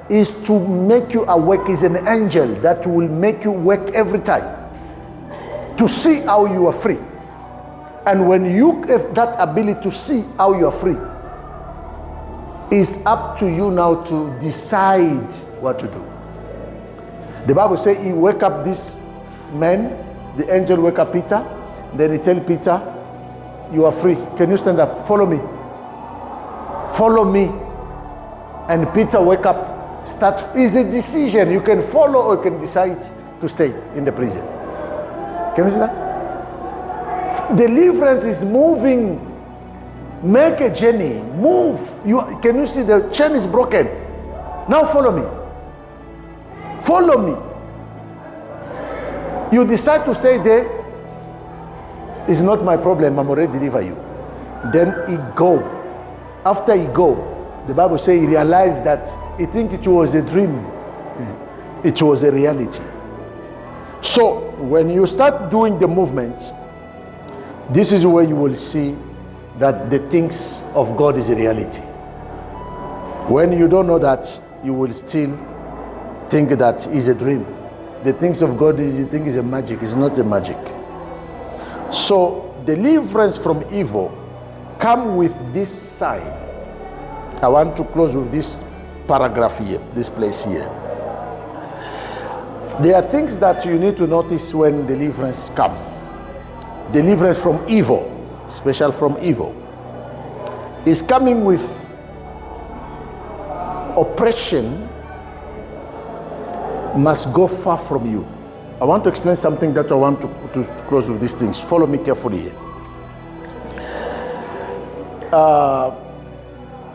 is to make you awake. Is an angel that will make you wake every time to see how you are free. And when you have that ability to see how you are free, it's up to you now to decide what to do. The Bible says he wake up this man, the angel wake up Peter, then he tell Peter, you are free. Can you stand up? Follow me. Follow me. And Peter wake up. It's a decision. You can follow or you can decide to stay in the prison. Can you see that? Deliverance is moving. Make a journey. Move. Can you see the chain is broken? Now follow me. Follow me. You decide to stay there. It's not my problem. I'm already deliver you. Then he go. After he go, the Bible says he realized that he think it was a dream. It was a reality. So when you start doing the movement, this is where you will see that the things of God is a reality. When you don't know that, you will still think that is a dream. The things of God you think is a magic. It's not a magic. So deliverance from evil come with this sign. I want to close with this paragraph here, this place here. There are things that you need to notice when deliverance come. Deliverance from evil, special from evil, is coming with oppression must go far from you. I want to explain something that I want to close with these things. Follow me carefully here.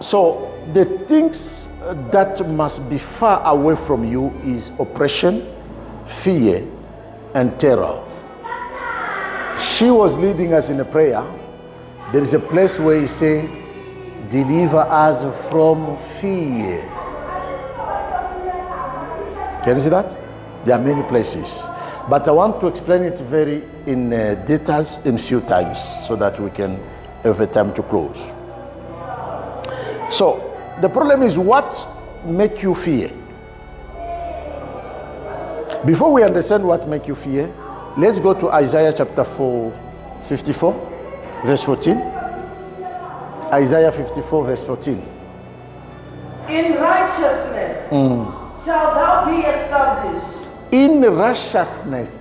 So the things that must be far away from you is oppression, fear, and terror. She was leading us in a prayer. There is a place where he say, deliver us from fear. Can you see that? There are many places. But I want to explain it very in details in few times so that we can have a time to close. So the problem is what make you fear? Before we understand what make you fear, let's go to Isaiah chapter 54, verse 14. Isaiah 54, verse 14. In righteousness shall thou be established. In righteousness,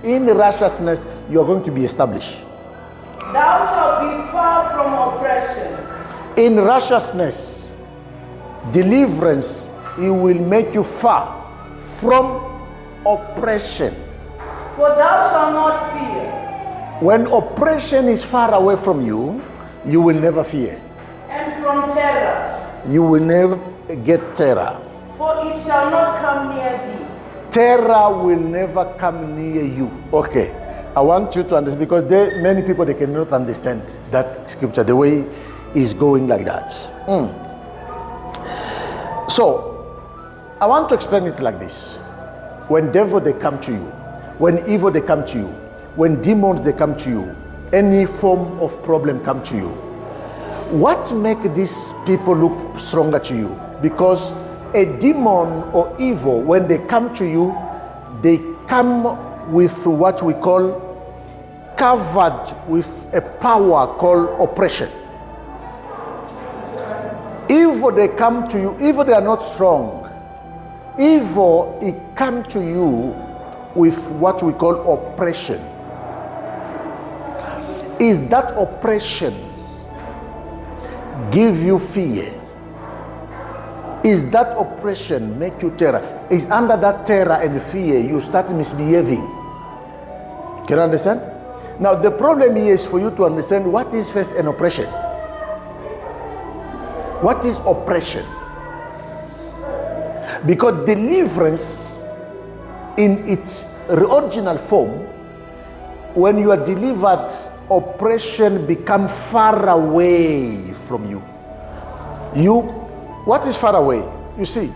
you are going to be established. Thou shalt be far from oppression. In righteousness, deliverance, it will make you far from oppression. For thou shalt not fear. When oppression is far away from you, you will never fear. And from terror. You will never get terror. For it shall not come near thee. Terror will never come near you. Okay, I want you to understand, because many people, they cannot understand that scripture, the way is going like that. So I want to explain it like this. When devil they come to you, when evil they come to you, when demons they come to you, any form of problem come to you, what make these people look stronger to you? Because a demon or evil, when they come to you, they come with what we call covered with a power called oppression. Evil they come to you, evil they are not strong. Evil it come to you with what we call oppression. Is that oppression give you fear? Is that oppression make you terror? Is under that terror and fear you start misbehaving? Can you understand? Now the problem here is for you to understand what is first an oppression. What is oppression? Because deliverance in its original form, when you are delivered, oppression becomes far away from you. What is far away? You see,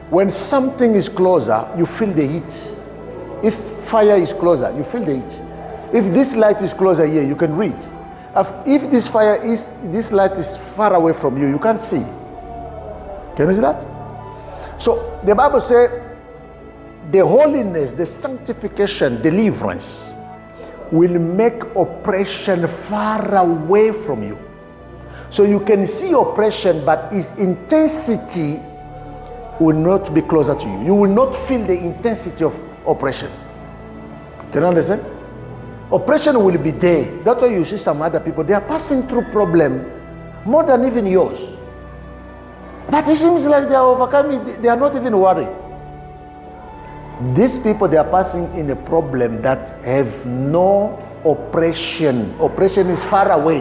when something is closer, you feel the heat. If fire is closer, you feel the heat. If this light is closer here, you can read. If this light is far away from you, you can't see. Can you see that? So the Bible says the holiness, the sanctification, deliverance will make oppression far away from you. So you can see oppression, but its intensity will not be closer to you. You will not feel the intensity of oppression. Can you understand? Oppression will be there. That's why you see some other people, they are passing through problem more than even yours. But it seems like they are overcoming, they are not even worried. These people, they are passing in a problem that have no oppression. Oppression is far away.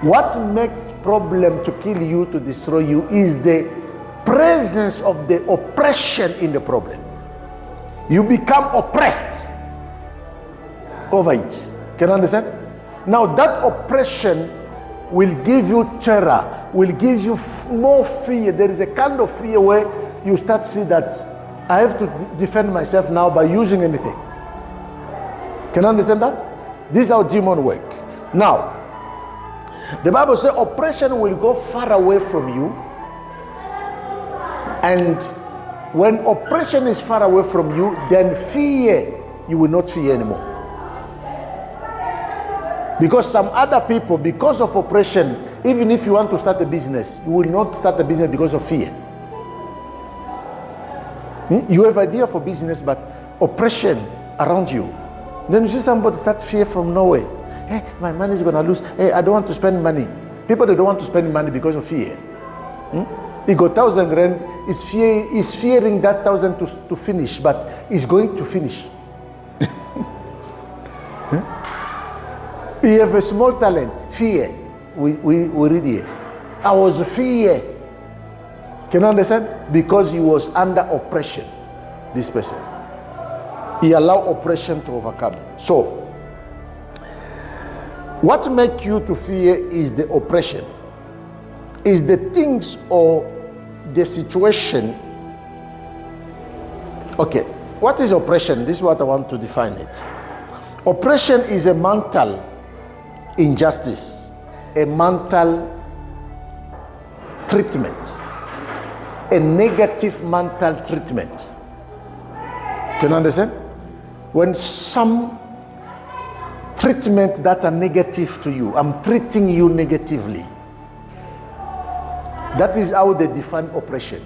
What makes problem to kill you, to destroy you, is the presence of the oppression in the problem. You become oppressed over it. Can you understand? Now that oppression will give you terror, will give you more fear. There is a kind of fear where you start to see that I have to defend myself now by using anything. Can you understand that? This is how demons work. Now, the Bible says oppression will go far away from you, and when oppression is far away from you, then fear, you will not fear anymore. Because some other people, because of oppression, even if you want to start a business, you will not start a business because of fear. You have idea for business, but oppression around you. Then you see somebody start fear from nowhere. Hey, my money is going to lose. Hey, I don't want to spend money. People, they don't want to spend money because of fear. He got 1,000 rand, is fearing that 1,000 to finish, but he's going to finish. He have a small talent, fear. We read here. I was fear. Can you understand? Because he was under oppression, this person. He allowed oppression to overcome him. So, what makes you to fear is the oppression. Is the things or the situation. Okay, what is oppression? This is what I want to define it. Oppression is a mental injustice, a mental treatment, a negative mental treatment. Can you understand? When some treatment that are negative to you, I'm treating you negatively. That is how they define oppression.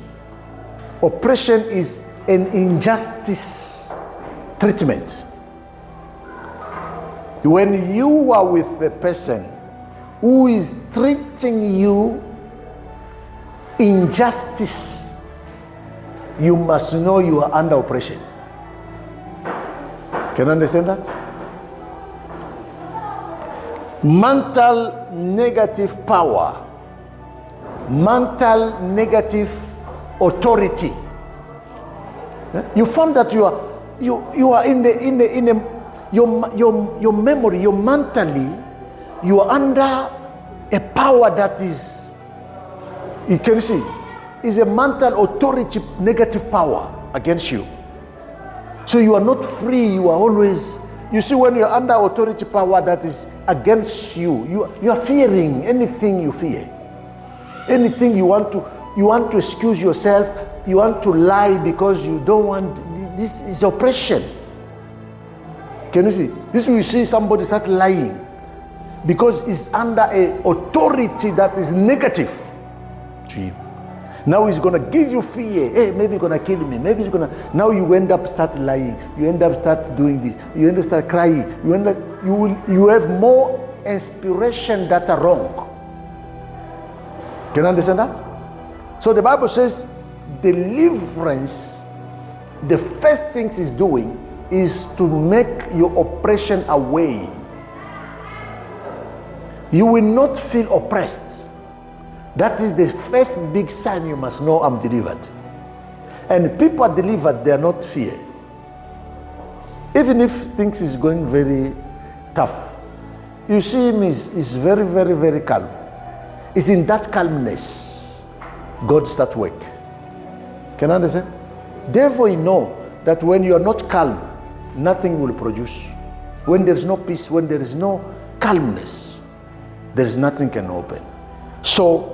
Oppression is an injustice treatment. When you are with a person who is treating you injustice, you must know you are under oppression. Can you understand that? Mental negative power, mental negative authority. You found that you are your memory, your mentally, you are under a power that is, you can see, is a mental authority, negative power against you. So you are not free, you are always, you see, when you're under authority power that is against you, you are fearing anything you fear. Anything you want to excuse yourself, you want to lie because you don't want, this is oppression. Can you see? This will see somebody start lying because it's under a authority that is negative to him. Now he's gonna give you fear. Hey, maybe he's gonna kill me. Maybe he's gonna. Now you end up start lying. You end up start doing this. You end up start crying. You have more inspiration that are wrong. Can you understand that? So the Bible says, deliverance. The first thing it's doing is to make your oppression away. You will not feel oppressed. That is the first big sign you must know I'm delivered. And people are delivered, they are not fear. Even if things is going very tough, you see him is very, very, very calm. It's in that calmness God starts work. Can you understand? Therefore you know that when you are not calm, nothing will produce. When there is no peace, when there is no calmness, there is nothing can open. So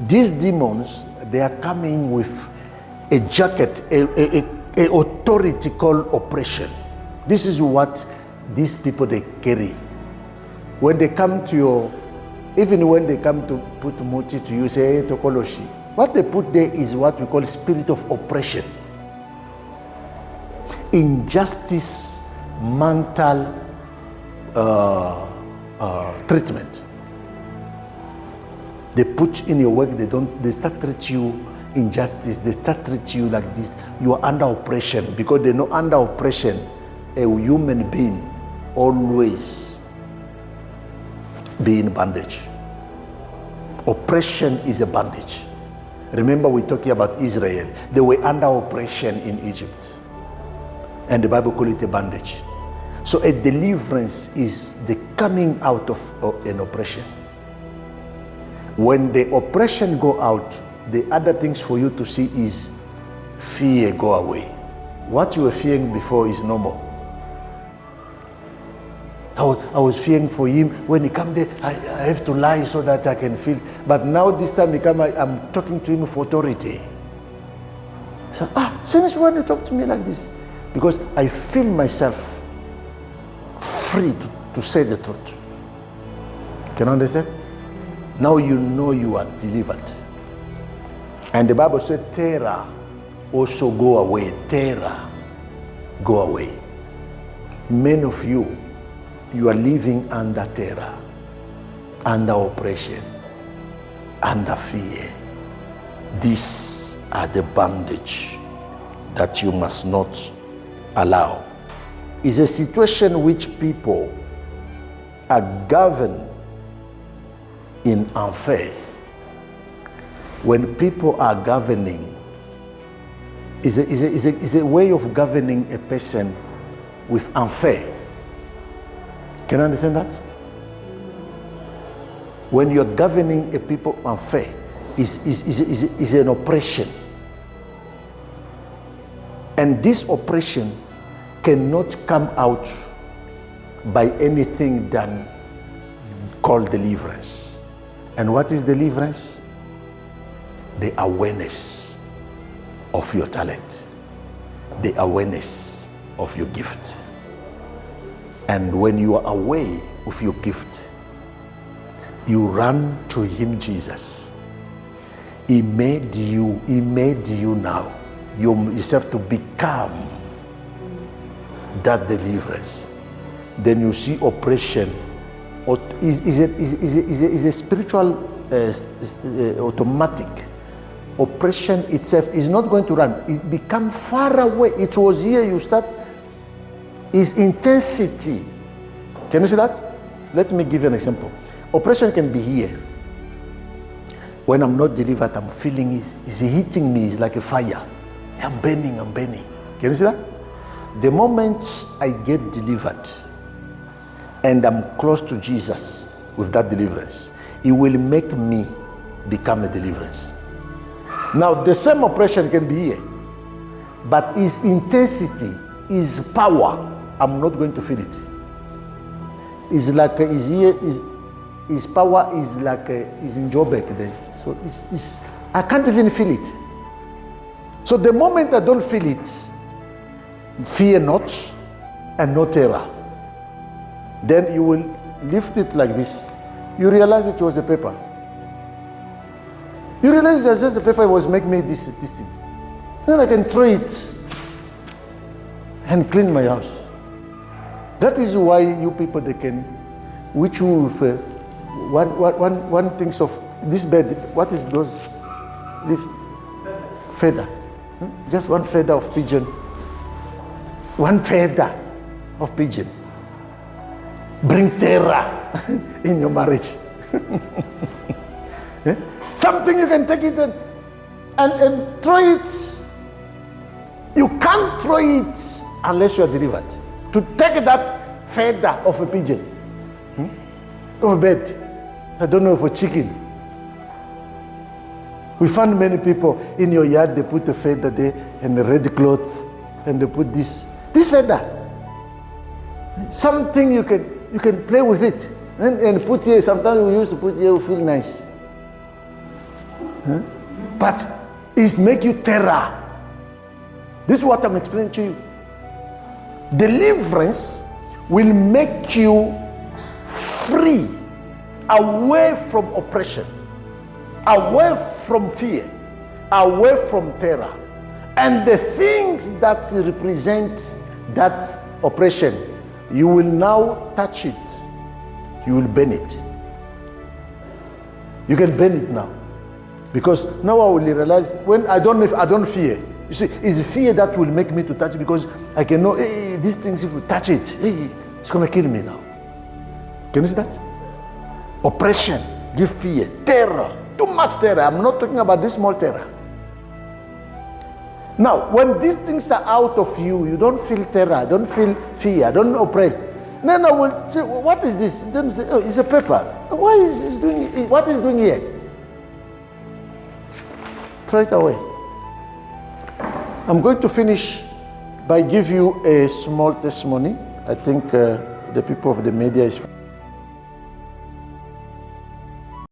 these demons, they are coming with a jacket, a authority called oppression. This is what these people they carry. When they come to your, even when they come to put moti to you, say tokoloshi. What they put there is what we call spirit of oppression, injustice, mental treatment. They put in your work, they start treat you injustice, they start treat you like this. You are under oppression because they know under oppression, a human being always be in bondage. Oppression is a bondage. Remember we're talking about Israel. They were under oppression in Egypt. And the Bible calls it a bondage. So a deliverance is the coming out of an oppression. When the oppression go out, the other things for you to see is fear go away. What you were fearing before is no more. I was fearing for him. When he come there, I have to lie so that I can feel. But now this time he come, I'm talking to him for authority. So, since when you talk to me like this? Because I feel myself free to say the truth. Can you understand? Now you know you are delivered. And the Bible said terror also go away. Terror go away. Many of you are living under terror, under oppression, under fear. These are the bondage that you must not allow. It's a situation which people are governed in unfair. When people are governing, is a way of governing a person with unfair. Can you understand that? When you're governing a people unfair, is an oppression. And this oppression cannot come out by anything than called deliverance. And what is deliverance? The awareness of your talent, the awareness of your gift. And when you are aware of your gift, you run to him, Jesus. He made you now, yourself to become that deliverance. Then you see oppression is a spiritual automatic. Oppression itself is not going to run. It becomes far away. It was here you start. Is intensity. Can you see that? Let me give you an example. Oppression can be here. When I'm not delivered, I'm feeling it's hitting me. It's like a fire. I'm burning. Can you see that? The moment I get delivered and I'm close to Jesus, with that deliverance, it will make me become a deliverance. Now, the same oppression can be here, but its intensity, its power, I'm not going to feel it. It's like his power is like is in Joburg there. So I can't even feel it. So the moment I don't feel it, fear not and no terror, then you will lift it like this. You realize it was a paper. You realize that just the paper was making me this thing. Then I can throw it and clean my house. That is why you people, they can, which you with one thinks of this bed. What is those leaf? Feather. Just one feather of pigeon. One feather of pigeon. Bring terror in your marriage. Something you can take it and throw it. You can't throw it unless you are delivered. To take that feather of a pigeon, of a bird, I don't know, for chicken. We found many people in your yard, they put a feather there and a red cloth, and they put this feather. Something you can play with it and put here. Sometimes we used to put here, we feel nice. But it's make you terror. This is what I'm explaining to you. Deliverance will make you free, away from oppression, away from fear, away from terror. And the things that represent that oppression, you will now touch it. You will burn it. You can burn it now. Because now I will realize when I don't fear. You see, it's fear that will make me to touch it, because I can know, hey, these things, if you touch it, hey, it's going to kill me now. Can you see that? Oppression, give fear, terror, too much terror. I'm not talking about this small terror. Now, when these things are out of you, you don't feel terror, don't feel fear, don't oppress. Then I will say, what is this? Then say, oh, it's a paper. Why is this doing? What is it doing here? Throw it away. I'm going to finish by giving you a small testimony. I think the people of the media is